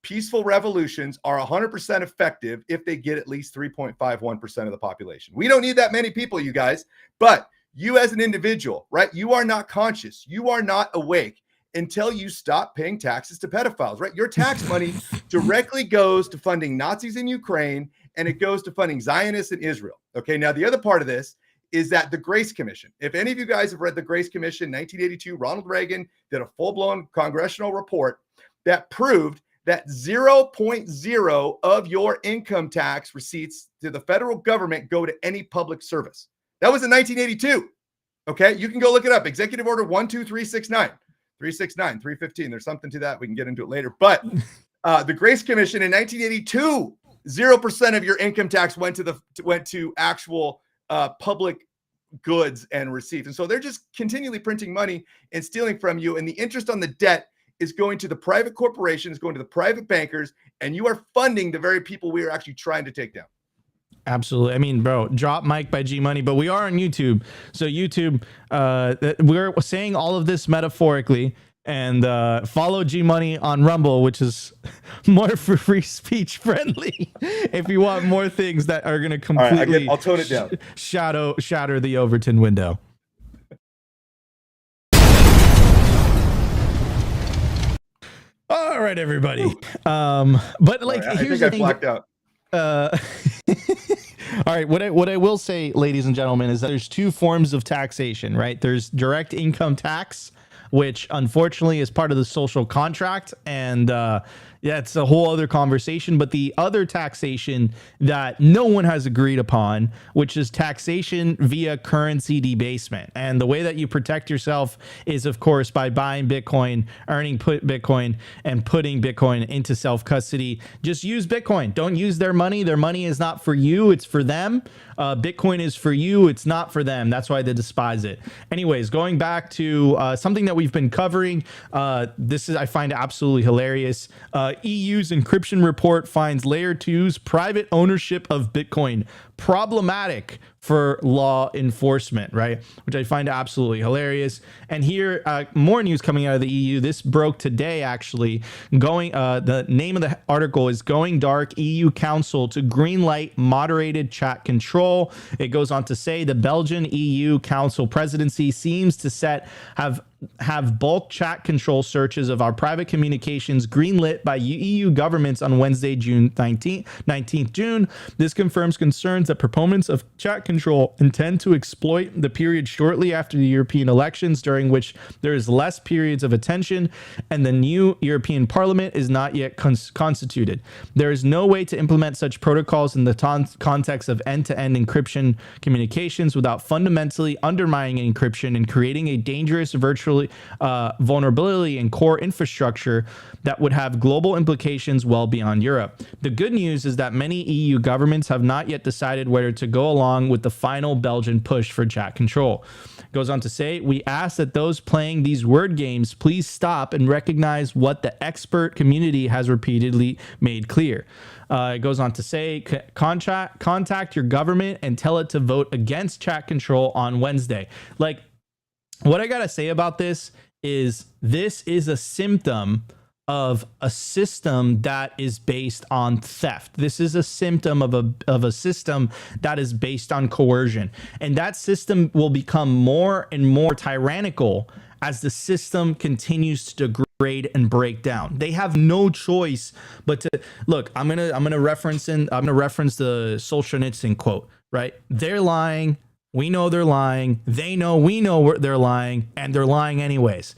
peaceful revolutions are 100% effective if they get at least 3.51% of the population. We don't need that many people, you guys, but you as an individual, right? You are not conscious. You are not awake until you stop paying taxes to pedophiles, right? Your tax money directly goes to funding Nazis in Ukraine and it goes to funding Zionists in Israel. Okay, now the other part of this is that the Grace Commission, if any of you guys have read the Grace Commission, 1982, Ronald Reagan did a full-blown congressional report that proved that 0.0 of your income tax receipts to the federal government go to any public service. That was in 1982. Okay, you can go look it up. Executive Order 12369, 369, 315. There's something to that. We can get into it later. But the Grace Commission in 1982, 0% of your income tax went to actual public goods and receipts. And so they're just continually printing money and stealing from you. And the interest on the debt is going to the private corporations, going to the private bankers, and you are funding the very people we are actually trying to take down. Absolutely. I mean, bro, drop mic by G Money, but we are on YouTube. So YouTube, we're saying all of this metaphorically, and follow G Money on Rumble, which is more for free speech friendly. If you want more things that are going to completely, right, I'll tone it down. Shatter the Overton window. All right, everybody. But like, here's the thing. Blacked out. All right, what I will say, ladies and gentlemen, is that there's two forms of taxation, right? There's direct income tax, which unfortunately is part of the social contract, and yeah, it's a whole other conversation. But the other taxation that no one has agreed upon, which is taxation via currency debasement. And the way that you protect yourself is, of course, by buying Bitcoin, earning Bitcoin, and putting Bitcoin into self-custody. Just use Bitcoin. Don't use their money. Their money is not for you. It's for them. Bitcoin is for you. It's not for them. That's why they despise it. Anyways, going back to something that we've been covering. This is, I find absolutely hilarious. EU's encryption report finds layer 2's private ownership of Bitcoin problematic for law enforcement, right? Which I find absolutely hilarious. And here, more news coming out of the EU. This broke today, actually. The name of the article is "Going Dark: EU Council to Greenlight Moderated Chat Control." It goes on to say the Belgian EU Council presidency seems to have bulk chat control searches of our private communications greenlit by EU governments on Wednesday, June 19th June. This confirms concerns that proponents of chat control intend to exploit the period shortly after the European elections, during which there is less periods of attention and the new European Parliament is not yet constituted. There is no way to implement such protocols in the context of end-to-end encryption communications without fundamentally undermining encryption and creating a dangerous virtual vulnerability in core infrastructure that would have global implications well beyond Europe. The good news is that many EU governments have not yet decided whether to go along with the final Belgian push for chat control. Goes on to say, we ask that those playing these word games please stop and recognize what the expert community has repeatedly made clear. It goes on to say, contact your government and tell it to vote against chat control on Wednesday. Like, what I gotta say about this is a symptom of a system that is based on theft. This is a symptom of a system that is based on coercion. And that system will become more and more tyrannical as the system continues to degrade and break down. They have no choice but to look. I'm gonna reference the Solzhenitsyn quote, right? They're lying. We know they're lying. They know we know they're lying, and they're lying anyways.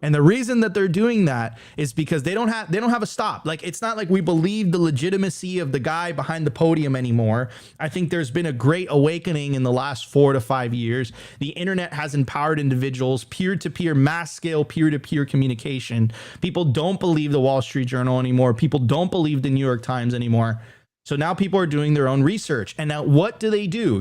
And the reason that they're doing that is because they don't have a stop. Like, it's not like we believe the legitimacy of the guy behind the podium anymore. I think there's been a great awakening in the last 4 to 5 years. The internet has empowered individuals, peer-to-peer, mass scale, peer-to-peer communication. People don't believe the Wall Street Journal anymore. People don't believe the New York Times anymore. So now people are doing their own research. And now what do?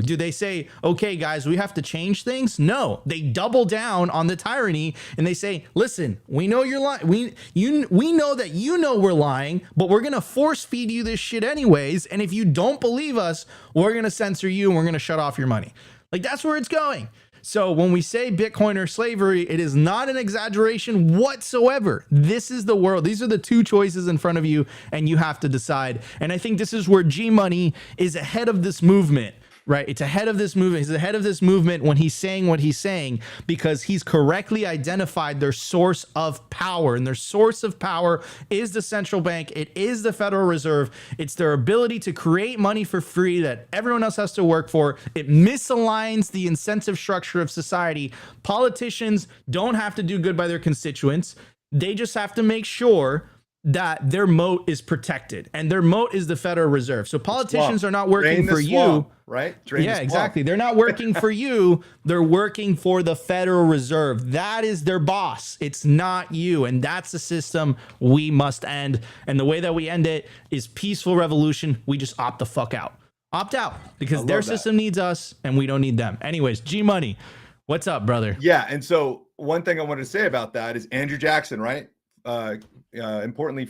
Do they say, okay, guys, we have to change things? No, they double down on the tyranny and they say, listen, we know you're lying. We know that you know we're lying, but we're going to force feed you this shit anyways. And if you don't believe us, we're going to censor you and we're going to shut off your money. Like, that's where it's going. So when we say Bitcoin or slavery, it is not an exaggeration whatsoever. This is the world. These are the two choices in front of you, and you have to decide. And I think this is where GMoney is ahead of this movement, right? It's ahead of this movement. He's ahead of this movement when he's saying what he's saying, because he's correctly identified their source of power. And their source of power is the central bank. It is the Federal Reserve. It's their ability to create money for free that everyone else has to work for. It misaligns the incentive structure of society. Politicians don't have to do good by their constituents. They just have to make sure that their moat is protected, and their moat is the Federal Reserve. So politicians are not working for you, right? Yeah, exactly. They're not working for you. They're working for the Federal Reserve. That is their boss. It's not you. And that's the system we must end. And the way that we end it is peaceful revolution. We just opt the fuck out. Opt out, because their system needs us and we don't need them. Anyways, GMoney, what's up, brother? Yeah. And so one thing I wanted to say about that is Andrew Jackson, right? Importantly,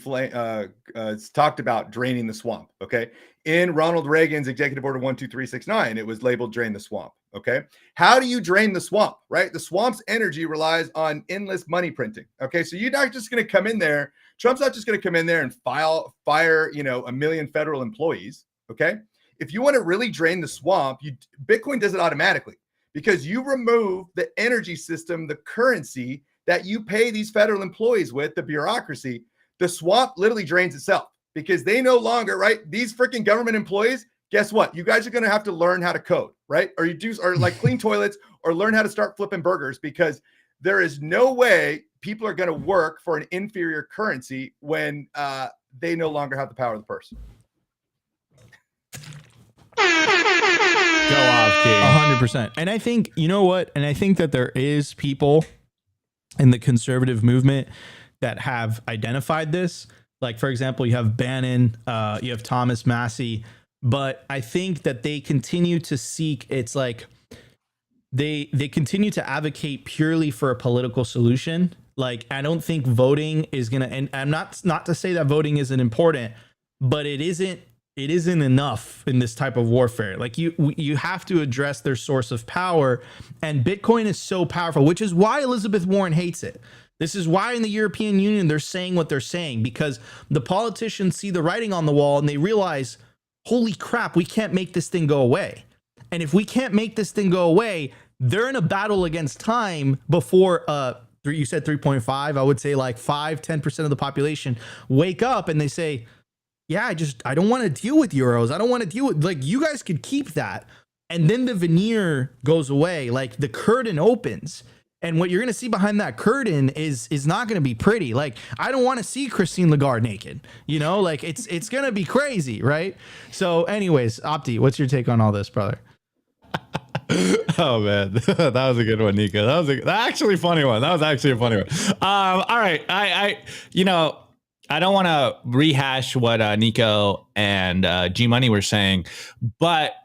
it's talked about draining the swamp. Okay. In Ronald Reagan's Executive Order 12369, it was labeled drain the swamp. Okay. How do you drain the swamp, right? The swamp's energy relies on endless money printing. Okay. So you're not just going to come in there. Trump's not just going to come in there and fire, 1 million federal employees. Okay. If you want to really drain the swamp, Bitcoin does it automatically, because you remove the energy system, the currency that you pay these federal employees with, the bureaucracy. The swamp literally drains itself, because they no longer, right? These freaking government employees, guess what? You guys are going to have to learn how to code, right? Or like clean toilets, or learn how to start flipping burgers, because there is no way people are going to work for an inferior currency when they no longer have the power of the purse. Go off, King. 100%. And I think, you know what? And I think that there is people in the conservative movement that have identified this. Like, for example, you have Bannon, you have Thomas Massey, but I think that they continue to seek, it's like they continue to advocate purely for a political solution. Like, I don't think voting is going to, and I'm not to say that voting isn't important, but it isn't enough in this type of warfare. Like, you have to address their source of power, and Bitcoin is so powerful, which is why Elizabeth Warren hates it. This is why in the European Union they're saying what they're saying, because the politicians see the writing on the wall and they realize, holy crap, we can't make this thing go away. And if we can't make this thing go away, they're in a battle against time before you said 3.5, I would say like 5-10% of the population wake up and they say, yeah, I don't want to deal with euros. I don't want to deal with, like, you guys could keep that. And then the veneer goes away, like the curtain opens. And what you're going to see behind that curtain is not going to be pretty. Like, I don't want to see Christine Lagarde naked, like it's going to be crazy. Right. So anyways, Opti, what's your take on all this, brother? Oh man, that was a good one, Nico. That was actually funny one. That was actually a funny one. All right. I don't want to rehash what Nico and GMoney were saying, but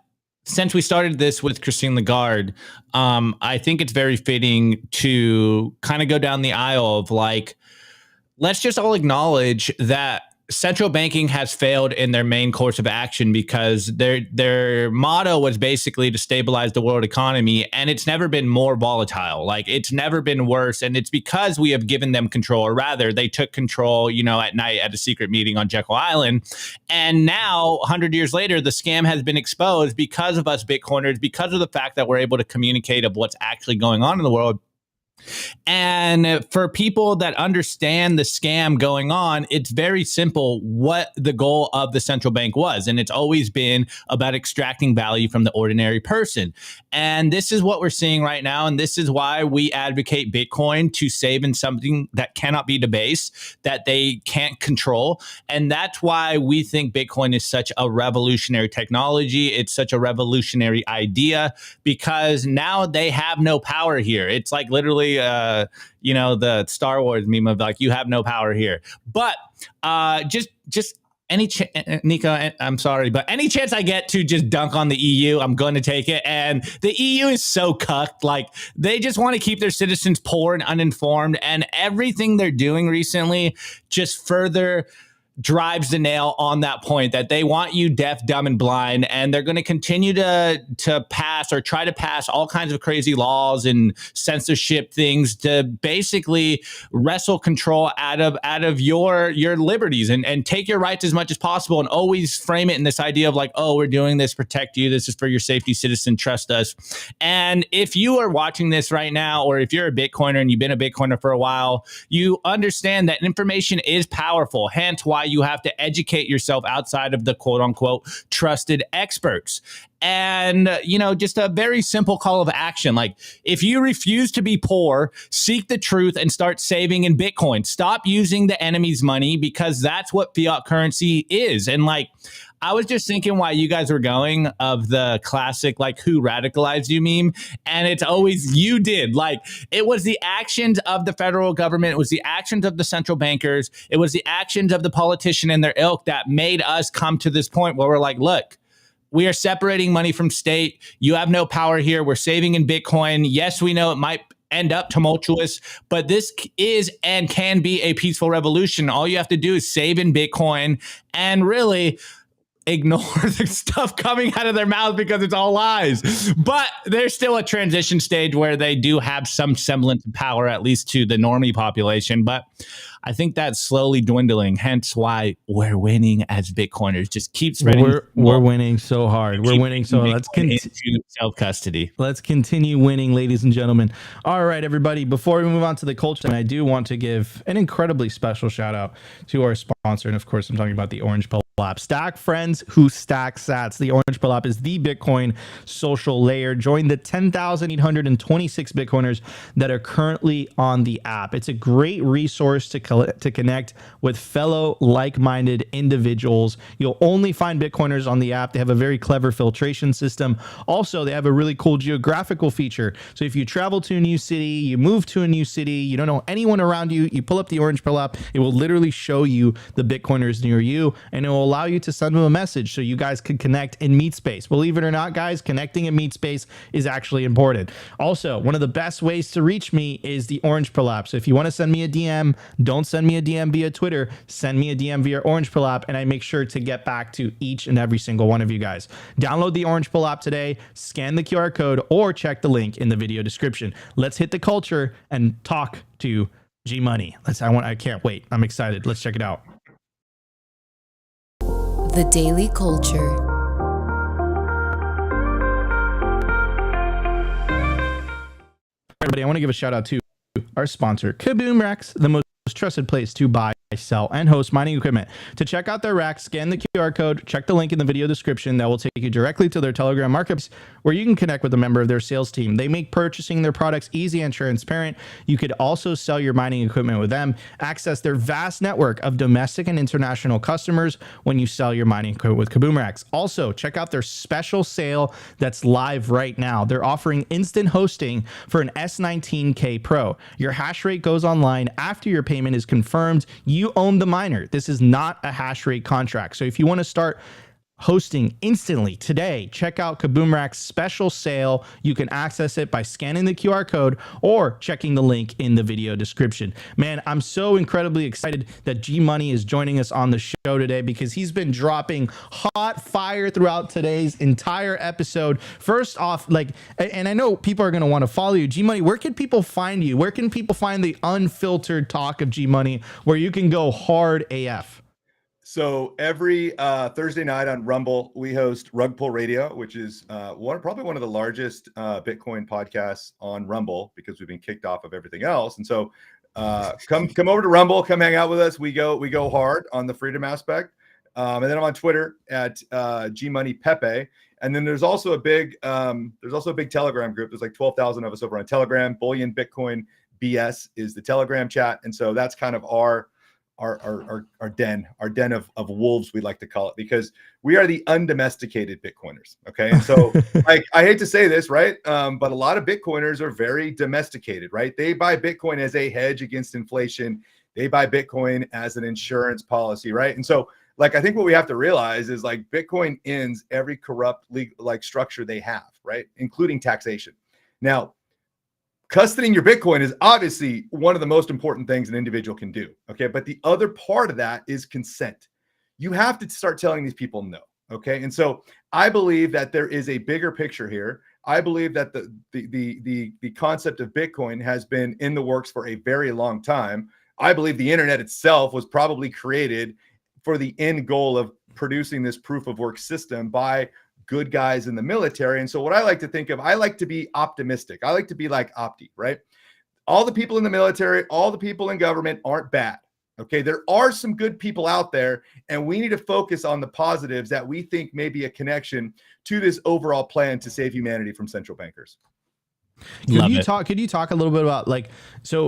since we started this with Christine Lagarde, I think it's very fitting to kind of go down the aisle of, like, let's just all acknowledge that central banking has failed in their main course of action because their motto was basically to stabilize the world economy, and it's never been more volatile. Like, it's never been worse, and it's because we have given them control, or rather they took control, at night at a secret meeting on Jekyll Island. And now 100 years later, the scam has been exposed because of us Bitcoiners, because of the fact that we're able to communicate of what's actually going on in the world. And for people that understand the scam going on, it's very simple what the goal of the central bank was. And it's always been about extracting value from the ordinary person. And this is what we're seeing right now. And this is why we advocate Bitcoin to save in something that cannot be debased, that they can't control. And that's why we think Bitcoin is such a revolutionary technology. It's such a revolutionary idea, because now they have no power here. It's like literally the Star Wars meme of like, you have no power here. But just any Nico, I'm sorry, but any chance I get to just dunk on the EU, I'm going to take it. And the EU is so cucked. Like, they just want to keep their citizens poor and uninformed, and everything they're doing recently just further drives the nail on that point, that they want you deaf, dumb, and blind. And they're going to continue to pass or try to pass all kinds of crazy laws and censorship things to basically wrestle control out of your liberties and take your rights as much as possible, and always frame it in this idea of like, oh, we're doing this, protect you. This is for your safety, citizen. Trust us. And if you are watching this right now, or if you're a Bitcoiner and you've been a Bitcoiner for a while, you understand that information is powerful. Hence why you have to educate yourself outside of the quote unquote trusted experts. And, just a very simple call of action. Like, if you refuse to be poor, seek the truth and start saving in Bitcoin. Stop using the enemy's money, because that's what fiat currency is. And like, I was just thinking why you guys were going of the classic, like, who radicalized you meme. And it's always you did. Like, it was the actions of the federal government. It was the actions of the central bankers. It was the actions of the politician and their ilk that made us come to this point where we're like, look, we are separating money from state. You have no power here. We're saving in Bitcoin. Yes, we know it might end up tumultuous, but this is and can be a peaceful revolution. All you have to do is save in Bitcoin and really ignore the stuff coming out of their mouth, because it's all lies. But there's still a transition stage where they do have some semblance of power, at least to the normie population. But I think that's slowly dwindling. Hence why we're winning as Bitcoiners. Just keep spreading. We're winning so hard. We're winning so hard. Let's continue self-custody. Let's continue winning, ladies and gentlemen. All right, everybody. Before we move on to the culture, I do want to give an incredibly special shout out to our sponsor. And of course, I'm talking about the Orange Pill app. Stack friends who stack sats. The Orange Pill app is the Bitcoin social layer. Join the 10,826 Bitcoiners that are currently on the app. It's a great resource to connect with fellow like-minded individuals. You'll only find Bitcoiners on the app. They have a very clever filtration system. Also, they have a really cool geographical feature. So if you travel to a new city, you move to a new city, you don't know anyone around you, you pull up the Orange Pill app, it will literally show you the Bitcoiners near you, and it will allow you to send them a message so you guys can connect in meet space. Believe it or not, guys, connecting in meet space is actually important. Also, one of the best ways to reach me is the Orange Pill app. So if you want to send me a DM, don't send me a DM via Twitter, send me a DM via Orange Pill app, and I make sure to get back to each and every single one of you guys. Download the Orange Pill app today, scan the QR code, or check the link in the video description. Let's hit the culture and talk to GMoney. I can't wait. I'm excited. Let's check it out. The Daily Culture. Everybody, I want to give a shout out to our sponsor, KABOOMRACKS, the most trusted place to buy, sell, and host mining equipment. To check out their racks, scan the QR code, check the link in the video description that will take you directly to their Telegram marketplace, where you can connect with a member of their sales team. They make purchasing their products easy and transparent. You could also sell your mining equipment with them, access their vast network of domestic and international customers when you sell your mining equipment with KABOOMRACKS. Also, check out their special sale that's live right now. They're offering instant hosting for an S19K Pro. Your hash rate goes online after your payment is confirmed. You own the miner. This is not a hash rate contract. So if you want to start hosting instantly today. Check out KABOOMRACKS special sale. You can access it by scanning the QR code or checking the link in the video description. Man, I'm so incredibly excited that GMoney is joining us on the show today because he's been dropping hot fire throughout today's entire episode. First off, and I know people are going to want to follow you. GMoney, where can people find you? Where can people find the unfiltered talk of GMoney where you can go hard AF? So every Thursday night on Rumble, we host Rugpull Radio, which is probably one of the largest Bitcoin podcasts on Rumble because we've been kicked off of everything else. And so come over to Rumble, come hang out with us. We go hard on the freedom aspect. And then I'm on Twitter at GMoneyPepe. And then there's also a big Telegram group. There's like 12,000 of us over on Telegram. Bullion Bitcoin BS is the Telegram chat. And so that's kind of our den of wolves, we like to call it, because we are the undomesticated Bitcoiners. Okay. And so I hate to say this, right? But a lot of Bitcoiners are very domesticated, right? They buy Bitcoin as a hedge against inflation. They buy Bitcoin as an insurance policy, right? And so I think what we have to realize is Bitcoin ends every corrupt legal structure they have, right? Including taxation. Now, custodying your Bitcoin is obviously one of the most important things an individual can do. Okay. But the other part of that is consent. You have to start telling these people no. Okay. And so I believe that there is a bigger picture here. I believe that the concept of Bitcoin has been in the works for a very long time. I believe the internet itself was probably created for the end goal of producing this proof of work system by good guys in the military. And so what I like to think of, I like to be optimistic. I like to be like Opti, right? All the people in the military, all the people in government aren't bad. Okay. There are some good people out there, and we need to focus on the positives that we think may be a connection to this overall plan to save humanity from central bankers. Could you talk a little bit about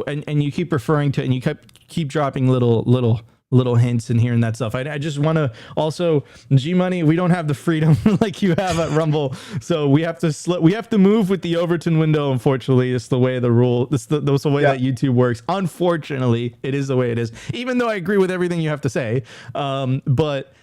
and you keep referring to, and you keep dropping little hints in here and that stuff. I just want to also, GMoney, we don't have the freedom like you have at Rumble, so we have to move with the Overton window. Unfortunately, it's the way the rule. That's the way that YouTube works. Unfortunately, it is the way it is. Even though I agree with everything you have to say, but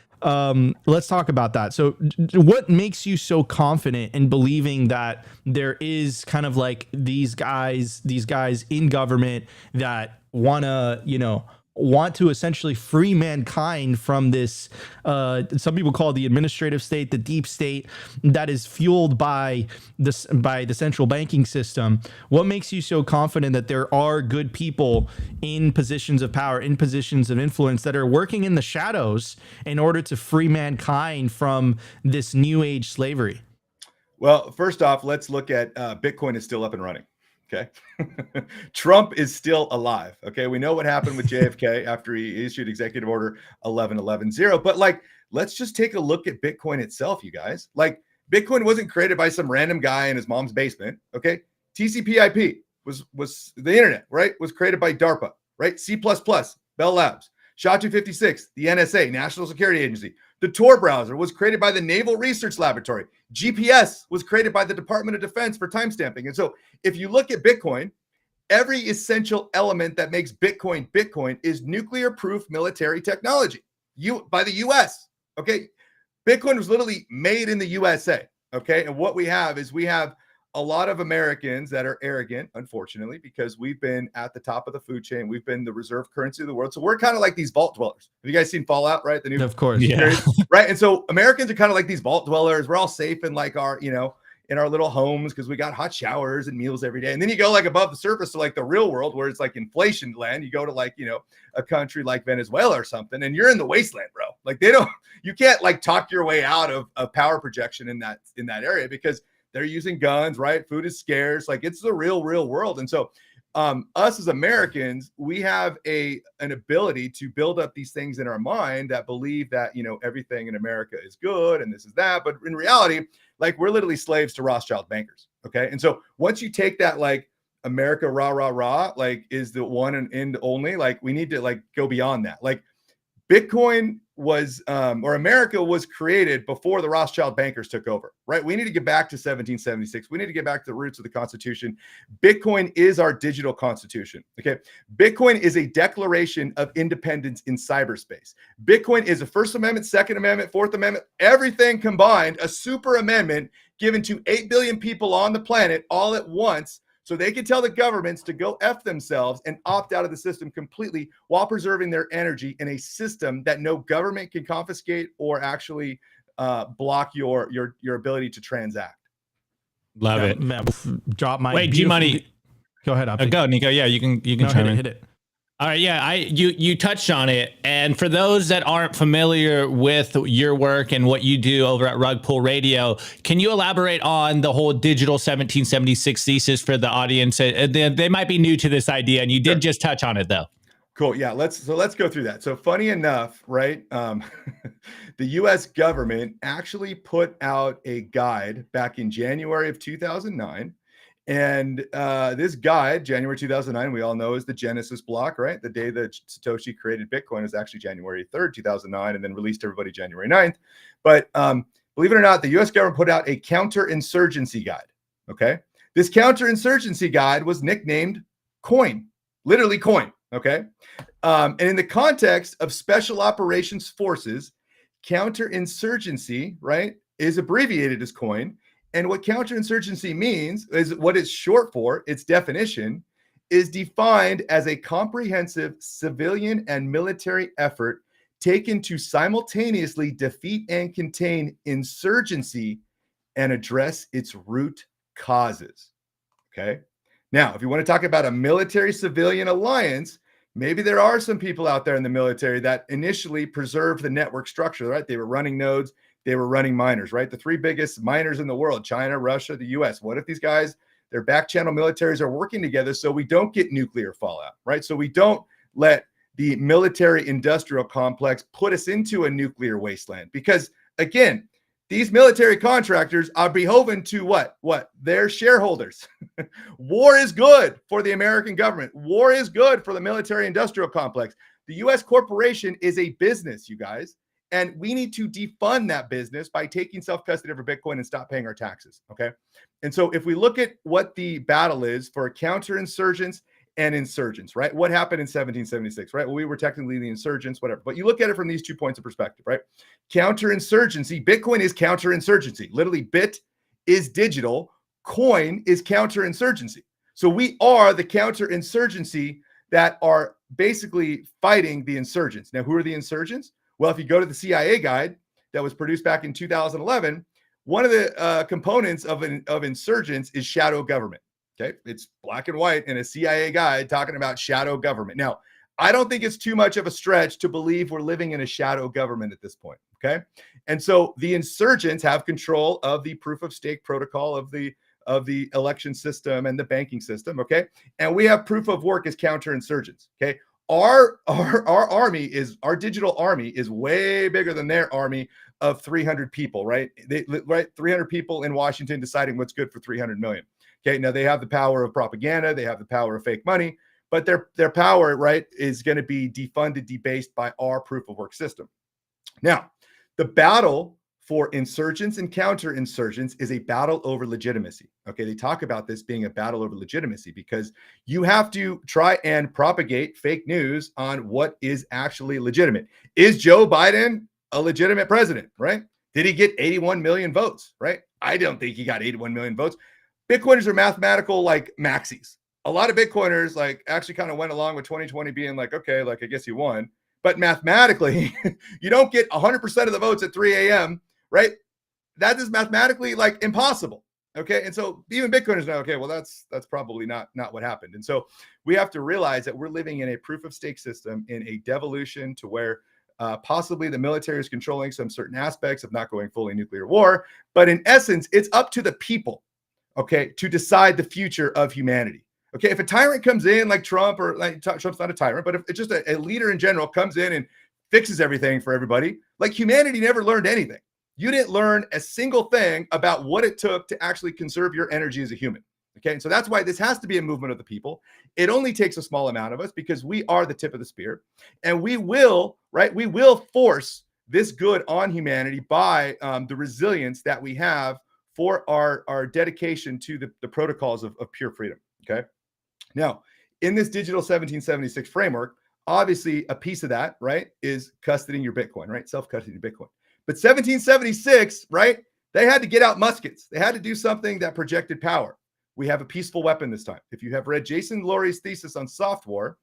let's talk about that. So what makes you so confident in believing that there is kind of these guys in government that want to essentially free mankind from this, some people call it the administrative state, the deep state that is fueled by the central banking system? What makes you so confident that there are good people in positions of power, in positions of influence, that are working in the shadows in order to free mankind from this new age slavery? Well, first off, let's look at Bitcoin is still up and running. Okay. Trump is still alive. Okay. We know what happened with JFK after he issued executive order 11110. But let's just take a look at Bitcoin itself, you guys. Bitcoin wasn't created by some random guy in his mom's basement. Okay. TCP/IP was the internet, right? Was created by DARPA, right? C++, Bell Labs, SHA-256, the NSA, National Security Agency. The Tor browser was created by the Naval Research Laboratory. GPS was created by the Department of Defense for timestamping. And so if you look at Bitcoin, every essential element that makes Bitcoin Bitcoin is nuclear-proof military technology by the U.S. Okay. Bitcoin was literally made in the USA. Okay. And what we have is a lot of Americans that are arrogant, unfortunately, because we've been at the top of the food chain. We've been the reserve currency of the world. So we're kind of like these vault dwellers. Have you guys seen Fallout, right? The new, of course, series, right? And so Americans are kind of like these vault dwellers. We're all safe in our, in our little homes because we got hot showers and meals every day. And then you go above the surface to the real world where it's inflation land. You go to a country like Venezuela or something, and you're in the wasteland, bro. You can't talk your way out of a power projection in that area because they're using guns, right? Food is scarce. It's the real world. And so us as Americans, we have an ability to build up these things in our mind that believe that, everything in America is good and this is that. But in reality, we're literally slaves to Rothschild bankers. Okay. And so once you take that, America, rah, rah, rah, is the one and end only, we need to go beyond that. Bitcoin or America was created before the Rothschild bankers took over, right? We need to get back to 1776. We need to get back to the roots of the Constitution. Bitcoin is our digital constitution. Okay. Bitcoin is a declaration of independence in cyberspace. Bitcoin is a First Amendment, Second Amendment, Fourth Amendment, everything combined, a super amendment given to 8 billion people on the planet all at once, so they can tell the governments to go F themselves and opt out of the system completely while preserving their energy in a system that no government can confiscate or actually block your ability to transact. Love it. Drop my Wait, GMoney. Go ahead. Go, Nico. Yeah, you can chime in. Hit it. All right, yeah, you touched on it, and for those that aren't familiar with your work and what you do over at Rugpull Radio, can you elaborate on the whole digital 1776 thesis for the audience? They might be new to this idea, and you did just touch on it, though. Cool. Yeah, let's go through that. So funny enough, right? The U.S. government actually put out a guide back in January of 2009. And this guide, January 2009, we all know is the Genesis block, right? The day that Satoshi created Bitcoin is actually January 3rd, 2009, and then released to everybody January 9th. But believe it or not, the U.S. government put out a counterinsurgency guide, okay? This counterinsurgency guide was nicknamed Coin, literally Coin, okay? And in the context of Special Operations Forces, counterinsurgency, right, is abbreviated as Coin. And what counterinsurgency means is what it's short for, its definition, is defined as a comprehensive civilian and military effort taken to simultaneously defeat and contain insurgency and address its root causes. Okay. Now, if you want to talk about a military-civilian alliance, maybe there are some people out there in the military that initially preserved the network structure, right? They were running nodes. They were running miners, right? The three biggest miners in the world, China, Russia, the US. What if these guys, their back channel militaries are working together so we don't get nuclear fallout, right? So we don't let the military industrial complex put us into a nuclear wasteland. Because again, these military contractors are beholden to what? Their shareholders. War is good for the American government. War is good for the military industrial complex. The US corporation is a business, you guys. And we need to defund that business by taking self-custody over Bitcoin and stop paying our taxes, okay? And so if we look at what the battle is for counterinsurgents and insurgents, right? What happened in 1776, right? Well, we were technically the insurgents, whatever. But you look at it from these 2 points of perspective, right? Counterinsurgency, Bitcoin is counterinsurgency. Literally, bit is digital. Coin is counterinsurgency. So we are the counterinsurgency that are basically fighting the insurgents. Now, who are the insurgents? Well, if you go to the CIA guide that was produced back in 2011, one of the components of insurgents is shadow government. Okay, it's black and white in a CIA guide talking about shadow government. Now, I don't think it's too much of a stretch to believe we're living in a shadow government at this point. Okay, and so the insurgents have control of the proof of stake protocol of the election system and the banking system. Okay, and we have proof of work as counterinsurgents. Okay. Our army is, our digital army is way bigger than their army of 300 people, right? 300 people in Washington deciding what's good for 300 million. Okay, now they have the power of propaganda, they have the power of fake money, but their power, right, is going to be defunded, debased by our proof of work system. Now, the battle for insurgents and counterinsurgents is a battle over legitimacy. Okay, they talk about this being a battle over legitimacy because you have to try and propagate fake news on what is actually legitimate. Is Joe Biden a legitimate president, right? Did he get 81 million votes, right? I don't think he got 81 million votes. Bitcoiners are mathematical like maxis. A lot of Bitcoiners like actually kind of went along with 2020 being like, okay, like I guess he won. But mathematically, you don't get 100% of the votes at 3 a.m., right? That is mathematically like impossible. Okay. And so even Bitcoiners know, okay, well, that's probably not what happened. And so we have to realize that we're living in a proof of stake system in a devolution to where possibly the military is controlling some certain aspects of not going fully nuclear war. But in essence, it's up to the people, okay, to decide the future of humanity. Okay. If a tyrant comes in like Trump, or like Trump's not a tyrant, but if it's just a leader in general comes in and fixes everything for everybody, like humanity never learned anything. You didn't learn a single thing about what it took to actually conserve your energy as a human. Okay. And so that's why this has to be a movement of the people. It only takes a small amount of us because we are the tip of the spear, and we will, right? We will force this good on humanity by the resilience that we have for our dedication to the protocols of pure freedom. Okay. Now, in this digital 1776 framework, obviously a piece of that, right, is custodying your Bitcoin, right? Self-custody Bitcoin. But 1776, right, they had to get out muskets. They had to do something that projected power. We have a peaceful weapon this time. If you have read Jason Laurie's thesis on soft war,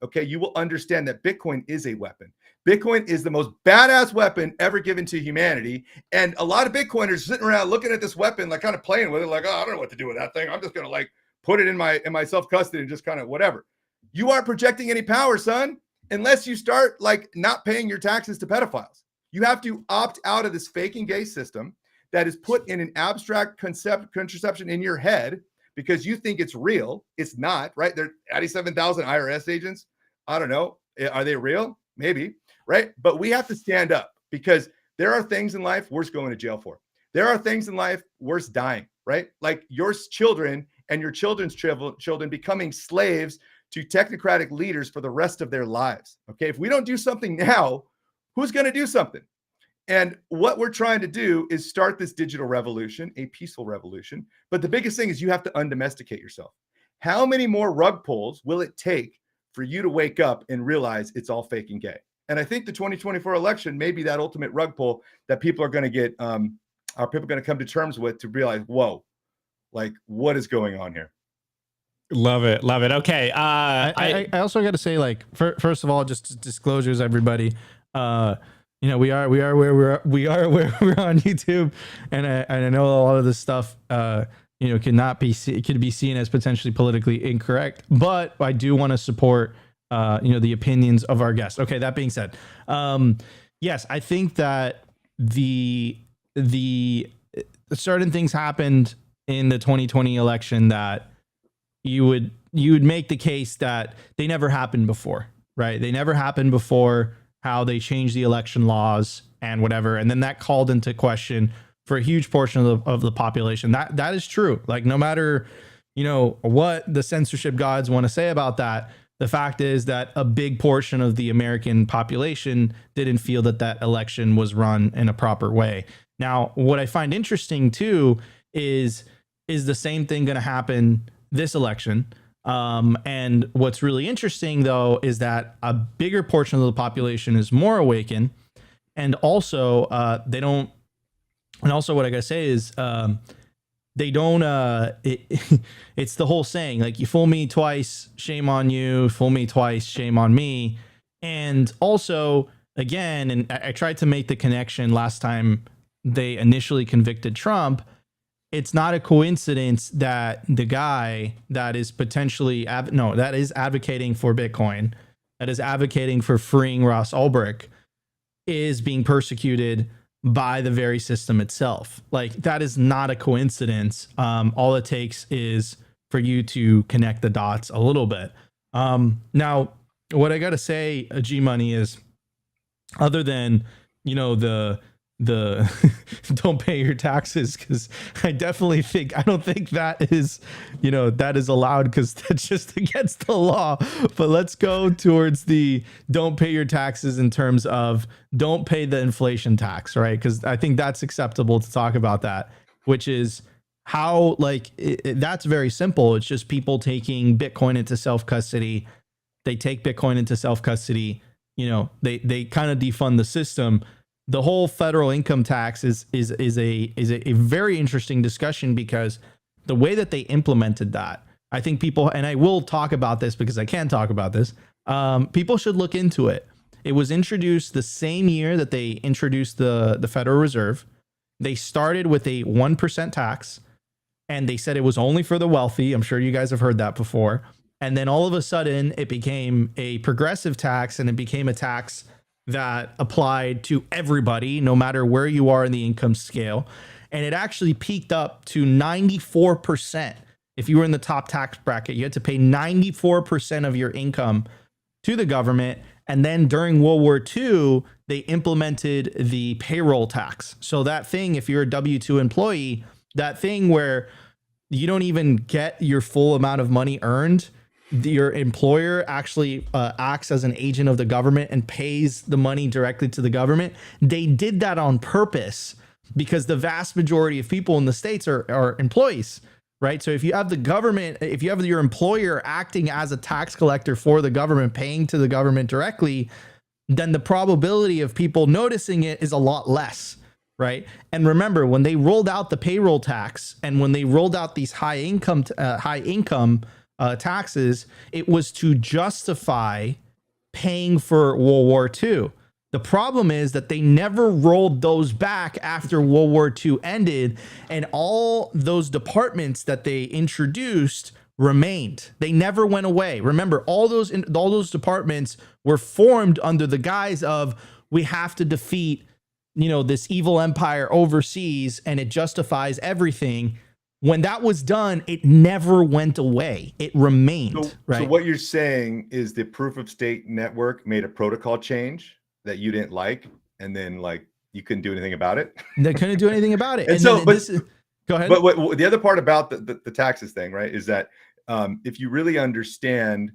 okay, you will understand that Bitcoin is a weapon. Bitcoin is the most badass weapon ever given to humanity. And a lot of Bitcoiners sitting around looking at this weapon, like kind of playing with it, like, oh, I don't know what to do with that thing. I'm just going to like put it in my self-custody and just kind of whatever. You aren't projecting any power, son, unless you start like not paying your taxes to pedophiles. You have to opt out of this fake and gay system that is put in an abstract contraception in your head because you think it's real. It's not, right? There are 87,000 IRS agents. I don't know. Are they real? Maybe, right? But we have to stand up because there are things in life worth going to jail for. There are things in life worth dying, right? Like your children and your children's children becoming slaves to technocratic leaders for the rest of their lives. Okay. If we don't do something now, who's going to do something? And what we're trying to do is start this digital revolution, a peaceful revolution. But the biggest thing is you have to undomesticate yourself. How many more rug pulls will it take for you to wake up and realize it's all fake and gay? And I think the 2024 election may be that ultimate rug pull that people are going to get, are people going to come to terms with to realize, whoa, like what is going on here? Love it. Love it. Okay. I also got to say, like, first of all, just disclosures, everybody. You know, we are where we're on YouTube, and I know a lot of this stuff, you know, could be seen as potentially politically incorrect, but I do want to support, you know, the opinions of our guests. Okay. That being said, yes, I think that the certain things happened in the 2020 election that you would make the case that they never happened before, right? They never happened before, how they changed the election laws and whatever. And then that called into question for a huge portion of the population. That is true. Like, no matter, you know, what the censorship gods want to say about that, the fact is that a big portion of the American population didn't feel that that election was run in a proper way. Now, what I find interesting too is the same thing going to happen this election? And what's really interesting though is that a bigger portion of the population is more awakened, and also they don't. And also, what I gotta say is they don't. It's the whole saying, like, you fool me twice, shame on you. Fool me twice, shame on me. And also, again, and I tried to make the connection last time they initially convicted Trump. It's not a coincidence that the guy that is potentially that is advocating for Bitcoin, that is advocating for freeing Ross Ulbricht, is being persecuted by the very system itself. Like, that is not a coincidence. All it takes is for you to connect the dots a little bit. Now, what I got to say, GMoney, is other than, you know, the don't pay your taxes, because I don't think that is, you know, that is allowed, because that's just against the law. But let's go towards the don't pay your taxes in terms of don't pay the inflation tax, right? Because I think that's acceptable to talk about that, which is how, like, that's very simple. It's just people taking Bitcoin into self-custody. They take Bitcoin into self-custody, you know, they kind of defund the system. The whole federal income tax is a very interesting discussion, because the way that they implemented that, I think people, and I will talk about this because I can talk about this, people should look into it. It was introduced the same year that they introduced the Federal Reserve. They started with a 1% tax, and they said it was only for the wealthy. I'm sure you guys have heard that before. And then all of a sudden it became a progressive tax, and it became a tax that applied to everybody, no matter where you are in the income scale. And it actually peaked up to 94%. If you were in the top tax bracket, you had to pay 94% of your income to the government. And then during World War II, they implemented the payroll tax. So that thing, if you're a W-2 employee, that thing where you don't even get your full amount of money earned your employer actually acts as an agent of the government and pays the money directly to the government. They did that on purpose because the vast majority of people in the States are employees, right? So if you have the government, if you have your employer acting as a tax collector for the government, paying to the government directly, then the probability of people noticing it is a lot less, right? And remember, when they rolled out the payroll tax and when they rolled out these high income taxes, it was to justify paying for World War II. The problem is that they never rolled those back after World War II ended, and all those departments that they introduced remained. They never went away. Remember, all those departments were formed under the guise of we have to defeat, this evil empire overseas, and it justifies everything. When that was done, it never went away. It remained. Right. So what you're saying is the proof of stake network made a protocol change that you didn't like, and then you couldn't do anything about it. They couldn't do anything about it. And so, go ahead. But what the other part about the taxes thing, right, is that if you really understand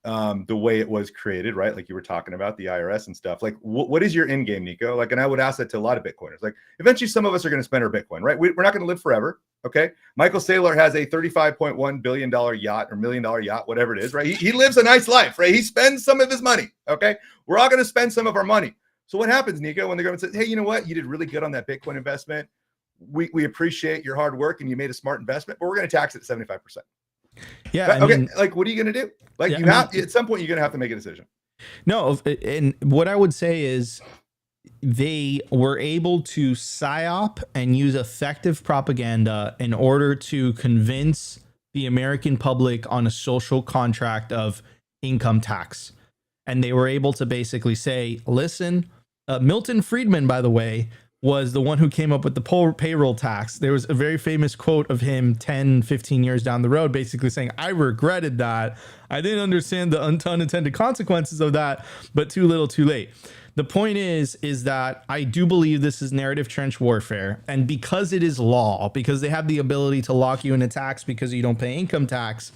the way it was created, right, like you were talking about the IRS and stuff, what is your end game, Nico? And I would ask that to a lot of Bitcoiners. Eventually some of us are going to spend our Bitcoin, right? We're not going to live forever. Okay. Michael Saylor has a $35.1 billion yacht or $1 million yacht, whatever it is, right? He lives a nice life, right? He spends some of his money. Okay. We're all going to spend some of our money. So what happens, Nico, when the government says, hey, you know what? You did really good on that Bitcoin investment. We appreciate your hard work and you made a smart investment, but we're going to tax it 75%. Yeah. Okay. What are you going to do? At some point, you're going to have to make a decision. No. And what I would say is they were able to psyop and use effective propaganda in order to convince the American public on a social contract of income tax. And they were able to basically say, listen, Milton Friedman, by the way, was the one who came up with the payroll tax. There was a very famous quote of him 10, 15 years down the road, basically saying, I regretted that. I didn't understand the unintended consequences of that, but too little, too late. The point is that I do believe this is narrative trench warfare. And because it is law, because they have the ability to lock you into tax because you don't pay income tax,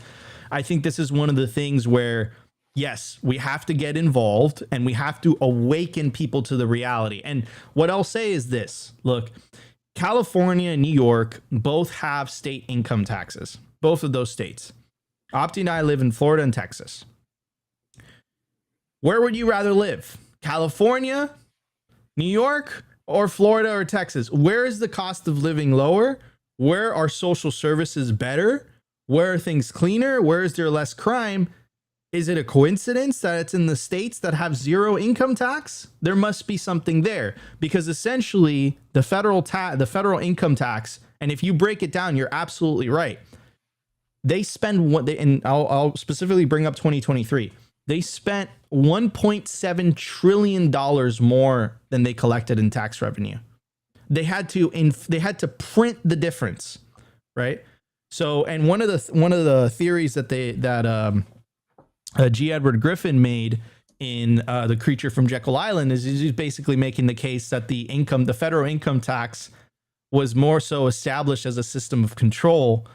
I think this is one of the things where, yes, we have to get involved and we have to awaken people to the reality. And what I'll say is this. Look, California and New York both have state income taxes, both of those states. Opti and I live in Florida and Texas. Where would you rather live? California, New York, or Florida or Texas? Where is the cost of living lower? Where are social services better? Where are things cleaner? Where is there less crime? Is it a coincidence that it's in the states that have zero income tax? There must be something there, because essentially the federal income tax, and if you break it down, you're absolutely right. They spend and I'll specifically bring up 2023. They spent $1.7 trillion more than they collected in tax revenue. They had to print the difference, right? So, and one of the theories that G. Edward Griffin made in The Creature from Jekyll Island is he's basically making the case that the federal income tax was more so established as a system of control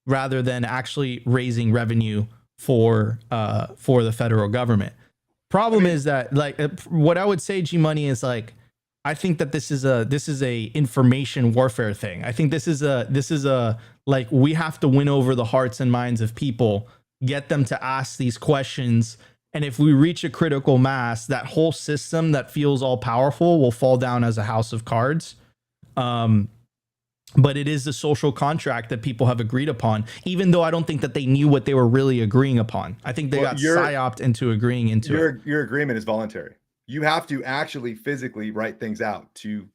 rather than actually raising revenue for the federal government. Problem is that, what I would say, GMoney, is I think that this is a information warfare thing. I think this is a we have to win over the hearts and minds of people, get them to ask these questions. And if we reach a critical mass, that whole system that feels all powerful will fall down as a house of cards. But it is the social contract that people have agreed upon, even though I don't think that they knew what they were really agreeing upon. I think they got psyoped into agreeing into it. Your agreement is voluntary. You have to actually physically write things out to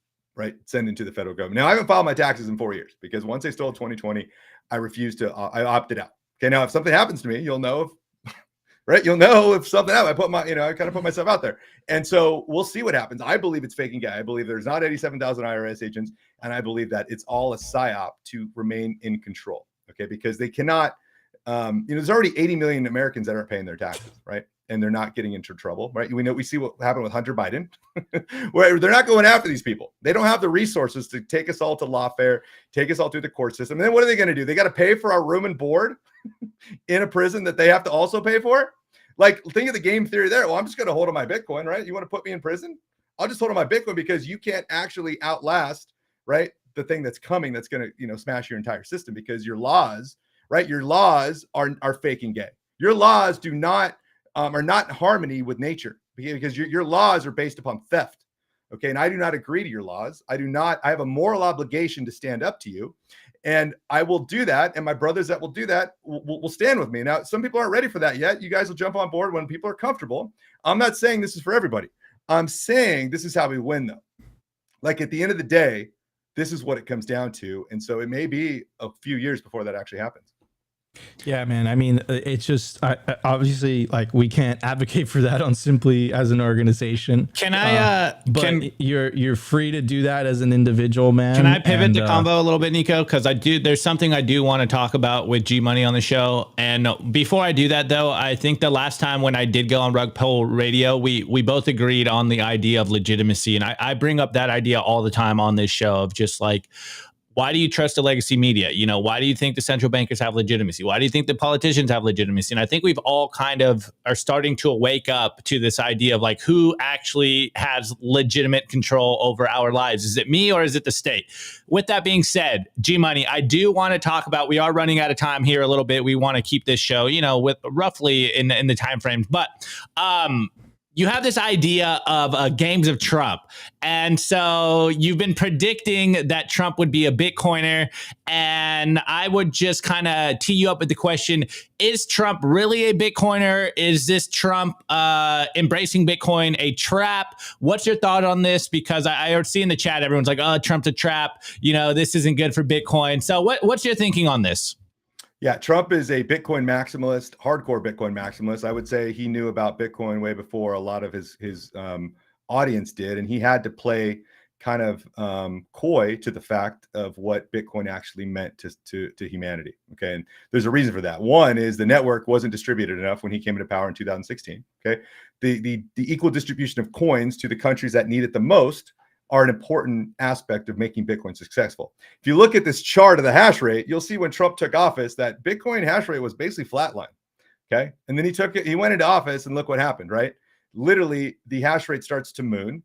send into the federal government. Now, I haven't filed my taxes in 4 years because once they stole 2020, I refused to, I opted out. Okay. Now, if something happens to me, you'll know you'll know if something happened. I kind of put myself out there. And so we'll see what happens. I believe it's fake and gay. I believe there's not 87,000 IRS agents. And I believe that it's all a psyop to remain in control. Okay. Because they cannot, there's already 80 million Americans that aren't paying their taxes, right? And they're not getting into trouble, right? We see what happened with Hunter Biden, where they're not going after these people. They don't have the resources to take us all to lawfare, take us all through the court system. And then what are they going to do? They got to pay for our room and board. in a prison that they have to also pay for? Like, think of the game theory there. Well, I'm just going to hold on my Bitcoin, right? You want to put me in prison? I'll just hold on my Bitcoin because you can't actually outlast, right, the thing that's coming that's going to, you know, smash your entire system, because your laws, right, your laws are fake and gay. Your laws do not are not in harmony with nature, because your laws are based upon theft. Okay, and I do not agree to your laws. I have a moral obligation to stand up to you, and I will do that. And my brothers that will do that will stand with me. Now, some people aren't ready for that yet. You guys will jump on board when people are comfortable. I'm not saying this is for everybody. I'm saying this is how we win, though. Like, at the end of the day, this is what it comes down to. And so it may be a few years before that actually happens. Yeah, man. I mean, it's just obviously, like, we can't advocate for that on Simply as an organization. Can I? But you're free to do that as an individual, man. Can I pivot the convo a little bit, Nico? Because there's something I do want to talk about with GMoney on the show. And before I do that, though, I think the last time when I did go on Rugpull Radio, we both agreed on the idea of legitimacy, and I bring up that idea all the time on this show of just like, why do you trust the legacy media? You know, why do you think the central bankers have legitimacy? Why do you think the politicians have legitimacy? And I think we've all kind of are starting to wake up to this idea of like, who actually has legitimate control over our lives? Is it me or is it the state? With that being said, GMoney, I do want to talk about, we are running out of time here a little bit. We want to keep this show, you know, with roughly in the time frames, but you have this idea of games of Trump. And so you've been predicting that Trump would be a Bitcoiner. And I would just kind of tee you up with the question, is Trump really a Bitcoiner? Is this Trump embracing Bitcoin a trap? What's your thought on this? Because I see in the chat, everyone's like, oh, Trump's a trap. You know, this isn't good for Bitcoin. So what's your thinking on this? Yeah, Trump is a Bitcoin maximalist, hardcore Bitcoin maximalist. I would say he knew about Bitcoin way before a lot of his audience did, and he had to play kind of coy to the fact of what Bitcoin actually meant to humanity. Okay, and there's a reason for that. One is the network wasn't distributed enough when he came into power in 2016. Okay, the equal distribution of coins to the countries that need it the most are an important aspect of making Bitcoin successful. If you look at this chart of the hash rate, you'll see when Trump took office that Bitcoin hash rate was basically flatline. Okay. And then he went into office and look what happened, right? Literally, the hash rate starts to moon.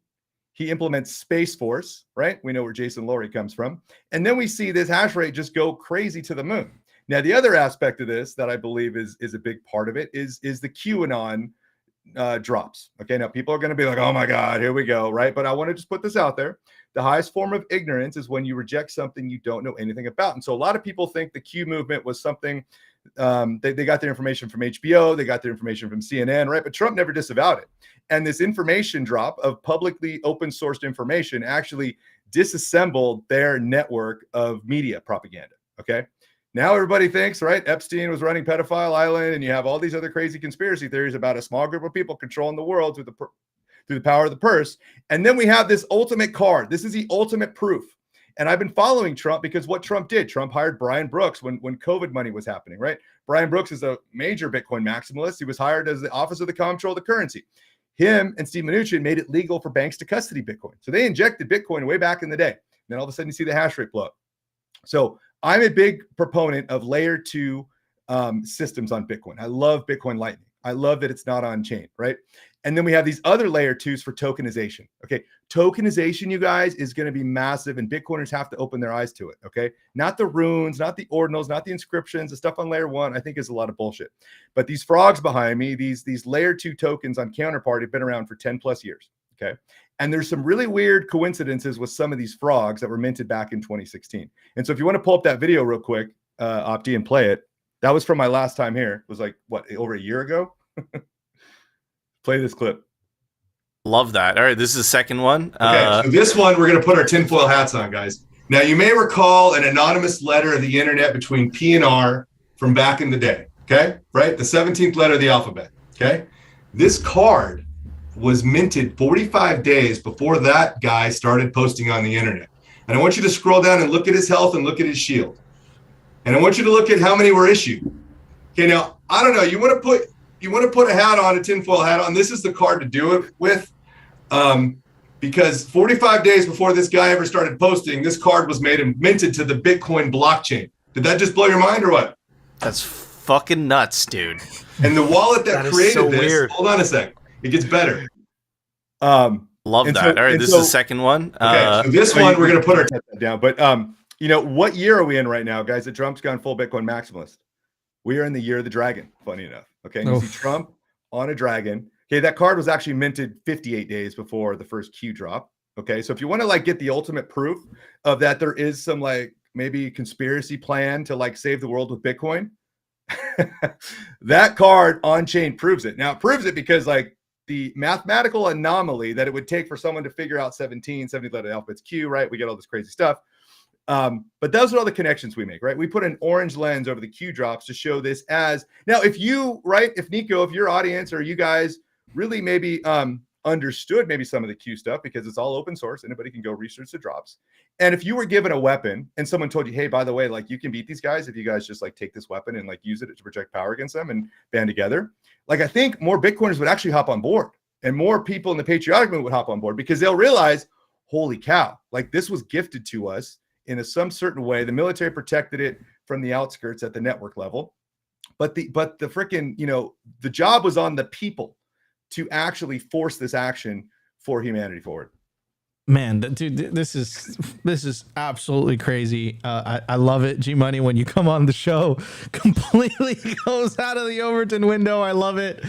He implements Space Force, right? We know where Jason Laurie comes from. And then we see this hash rate just go crazy to the moon. Now, the other aspect of this that I believe is a big part of it is the QAnon drops. Okay, now people are going to be like, oh my God, here we go, right? But I want to just put this out there. The highest form of ignorance is when you reject something you don't know anything about. And so a lot of people think the Q movement was something, they got their information from HBO, they got their information from CNN, right? But Trump never disavowed it. And this information drop of publicly open sourced information actually disassembled their network of media propaganda. Okay. Now everybody thinks, right, Epstein was running Pedophile Island, and you have all these other crazy conspiracy theories about a small group of people controlling the world through the power of the purse. And then we have this ultimate card. This is the ultimate proof. And I've been following Trump because what Trump did, Trump hired Brian Brooks when COVID money was happening, right? Brian Brooks is a major Bitcoin maximalist. He was hired as the Office of the Comptroller of the Currency. Him and Steve Mnuchin made it legal for banks to custody Bitcoin. So they injected Bitcoin way back in the day. And then all of a sudden you see the hash rate blow up. So I'm a big proponent of layer 2 systems on Bitcoin. I love Bitcoin Lightning. I love that it's not on chain, right? And then we have these other layer 2s for tokenization. Okay, tokenization, you guys, is going to be massive, and Bitcoiners have to open their eyes to it. Okay, not the runes, not the ordinals, not the inscriptions. The stuff on layer 1, I think, is a lot of bullshit. But these frogs behind me, these layer 2 tokens on Counterparty have been around for 10 plus years. Okay. And there's some really weird coincidences with some of these frogs that were minted back in 2016. And so if you want to pull up that video real quick, Opti, and play it, that was from my last time here. It was like, what, over a year ago? Play this clip. Love that. All right, this is the second one. Okay, so this one, we're going to put our tinfoil hats on, guys. Now, you may recall an anonymous letter of the internet between P and R from back in the day, okay? Right? The 17th letter of the alphabet, okay? This card was minted 45 days before that guy started posting on the internet. And I want you to scroll down and look at his health and look at his shield. And I want you to look at how many were issued. Okay, now, I don't know, you want to put a hat on, a tinfoil hat on. This is the card to do it with. Because 45 days before this guy ever started posting, this card was made and minted to the Bitcoin blockchain. Did that just blow your mind or what? That's fucking nuts, dude. And the wallet that That is created so this, weird. hold on a sec, it gets better. Love and that. so- All right, and this so- is the second one. Okay, so this one we're gonna put our down. But you know, what year are we in right now, guys? That Trump's gone full Bitcoin maximalist. We are in the year of the dragon, funny enough. Okay, and you see Trump on a dragon. Okay, that card was actually minted 58 days before the first Q drop. Okay, so if you want to like get the ultimate proof of that there is some like maybe conspiracy plan to like save the world with Bitcoin, that card on chain proves it. Now it proves it because like the mathematical anomaly that it would take for someone to figure out 70 letter alphabets Q, right? We get all this crazy stuff. But those are all the connections we make, right? We put an orange lens over the Q drops to show this as now, if you, right, if Nico, if your audience or you guys really maybe understood maybe some of the Q stuff, because it's all open source, anybody can go research the drops. And if you were given a weapon and someone told you, hey, by the way, like you can beat these guys if you guys just like take this weapon and like use it to project power against them and band together, like I think more Bitcoiners would actually hop on board, and more people in the patriotic movement would hop on board, because they'll realize, holy cow, like this was gifted to us in some certain way. The military protected it from the outskirts at the network level, but the freaking, you know, the job was on the people to actually force this action for humanity forward. Man, dude, this is absolutely crazy. I love it. GMoney, when you come on the show, completely goes out of the Overton window. I love it.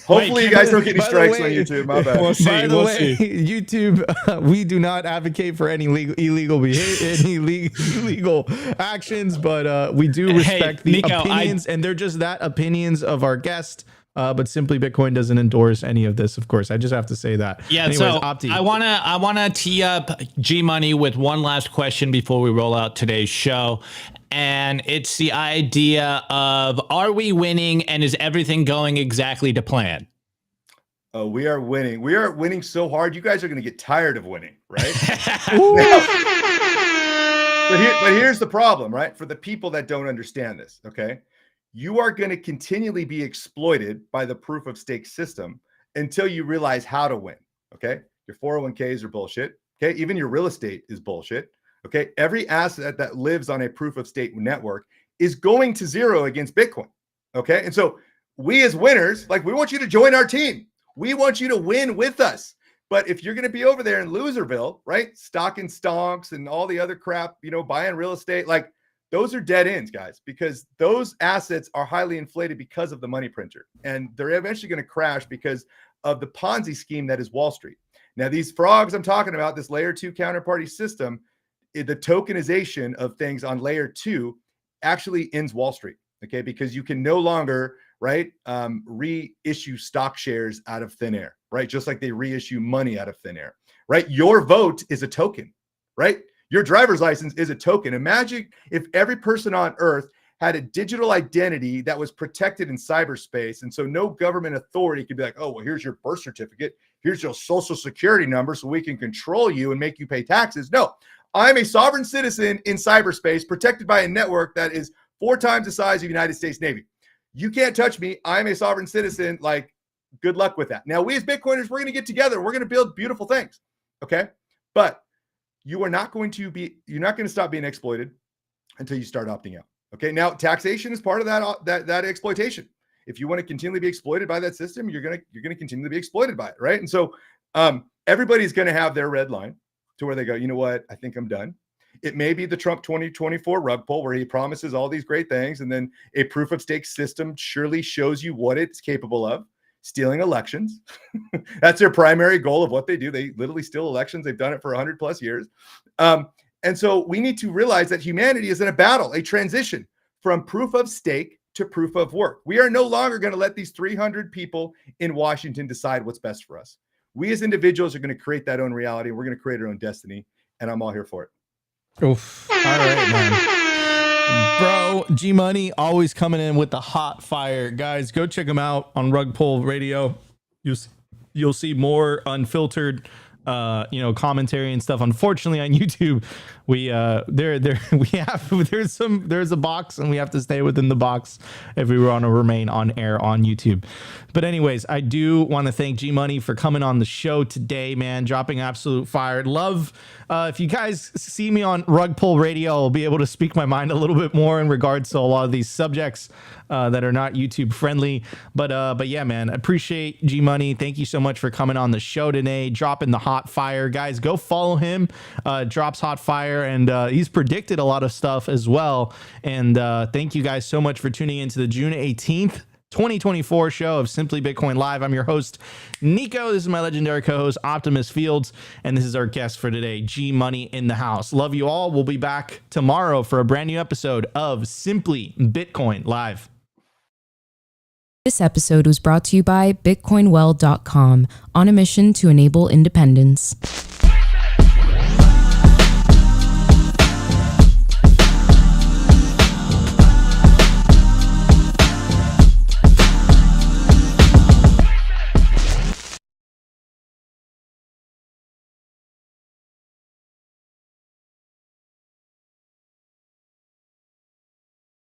Hopefully, you guys don't get any strikes on YouTube. My bad. We'll see. By the way, YouTube, we do not advocate for any illegal behavior, any illegal actions, but we do respect the Nico, opinions, and they're just that, opinions of our guest. But Simply Bitcoin doesn't endorse any of this, of course. I just have to say that. Yeah, anyways, so Opti. I wanna tee up GMoney with one last question before we roll out today's show. And it's the idea of, are we winning, and is everything going exactly to plan? Oh, we are winning. We are winning so hard. You guys are going to get tired of winning, right? But here's the problem, right? For the people that don't understand this, okay? You are going to continually be exploited by the proof of stake system until you realize how to win, okay? Your 401ks are bullshit, okay? Even your real estate is bullshit, okay? Every asset that lives on a proof of stake network is going to zero against Bitcoin, okay? And so we as winners, like, we want you to join our team. We want you to win with us. But if you're going to be over there in Loserville, right? Stock and stonks and all the other crap, you know, buying real estate, like, those are dead ends, guys, because those assets are highly inflated because of the money printer. And they're eventually going to crash because of the Ponzi scheme that is Wall Street. Now, these frogs I'm talking about, this layer 2 counterparty system, the tokenization of things on layer 2 actually ends Wall Street, okay? Because you can no longer, right, reissue stock shares out of thin air, right? Just like they reissue money out of thin air, right? Your vote is a token, right? Your driver's license is a token. Imagine if every person on earth had a digital identity that was protected in cyberspace. And so no government authority could be like, oh, well, here's your birth certificate. Here's your social security number so we can control you and make you pay taxes. No, I'm a sovereign citizen in cyberspace protected by a network that is 4 times the size of the United States Navy. You can't touch me. I'm a sovereign citizen. Like, good luck with that. Now, we as Bitcoiners, we're going to get together. We're going to build beautiful things. Okay. But you're not going to stop being exploited until you start opting out. Okay. Now, taxation is part of that exploitation. If you want to continually be exploited by that system, you're going to continually be exploited by it. Right. And so everybody's going to have their red line to where they go, you know what? I think I'm done. It may be the Trump 2024 rug pull where he promises all these great things, and then a proof of stake system surely shows you what it's capable of. Stealing elections. That's their primary goal of what they do. They literally steal elections. They've done it for 100 plus years. And so we need to realize that humanity is in a battle, a transition from proof of stake to proof of work. We are no longer going to let these 300 people in Washington decide what's best for us. We as individuals are going to create that own reality. We're going to create our own destiny. And I'm all here for it. Oof. All right, man. Bro, GMoney always coming in with the hot fire. Guys, go check him out on Rugpull Radio. You'll see more unfiltered commentary and stuff. Unfortunately, on YouTube, there's a box, and we have to stay within the box if we want to remain on air on YouTube. But anyways, I do want to thank GMoney for coming on the show today, man. Dropping absolute fire. Love if you guys see me on Rugpull Radio, I'll be able to speak my mind a little bit more in regards to a lot of these subjects that are not YouTube friendly. But yeah, man, I appreciate GMoney. Thank you so much for coming on the show today, dropping the hot fire. Guys, go follow him. Drops hot fire, and he's predicted a lot of stuff as well. And thank you guys so much for tuning into the June 18th 2024 show of Simply Bitcoin Live. I'm your host, Nico. This is my legendary co-host, Optimus Fields, and this is our guest for today, GMoney in the house. Love you all. We'll be back tomorrow for a brand new episode of Simply Bitcoin Live. This episode was brought to you by BitcoinWell.com, on a mission to enable independence.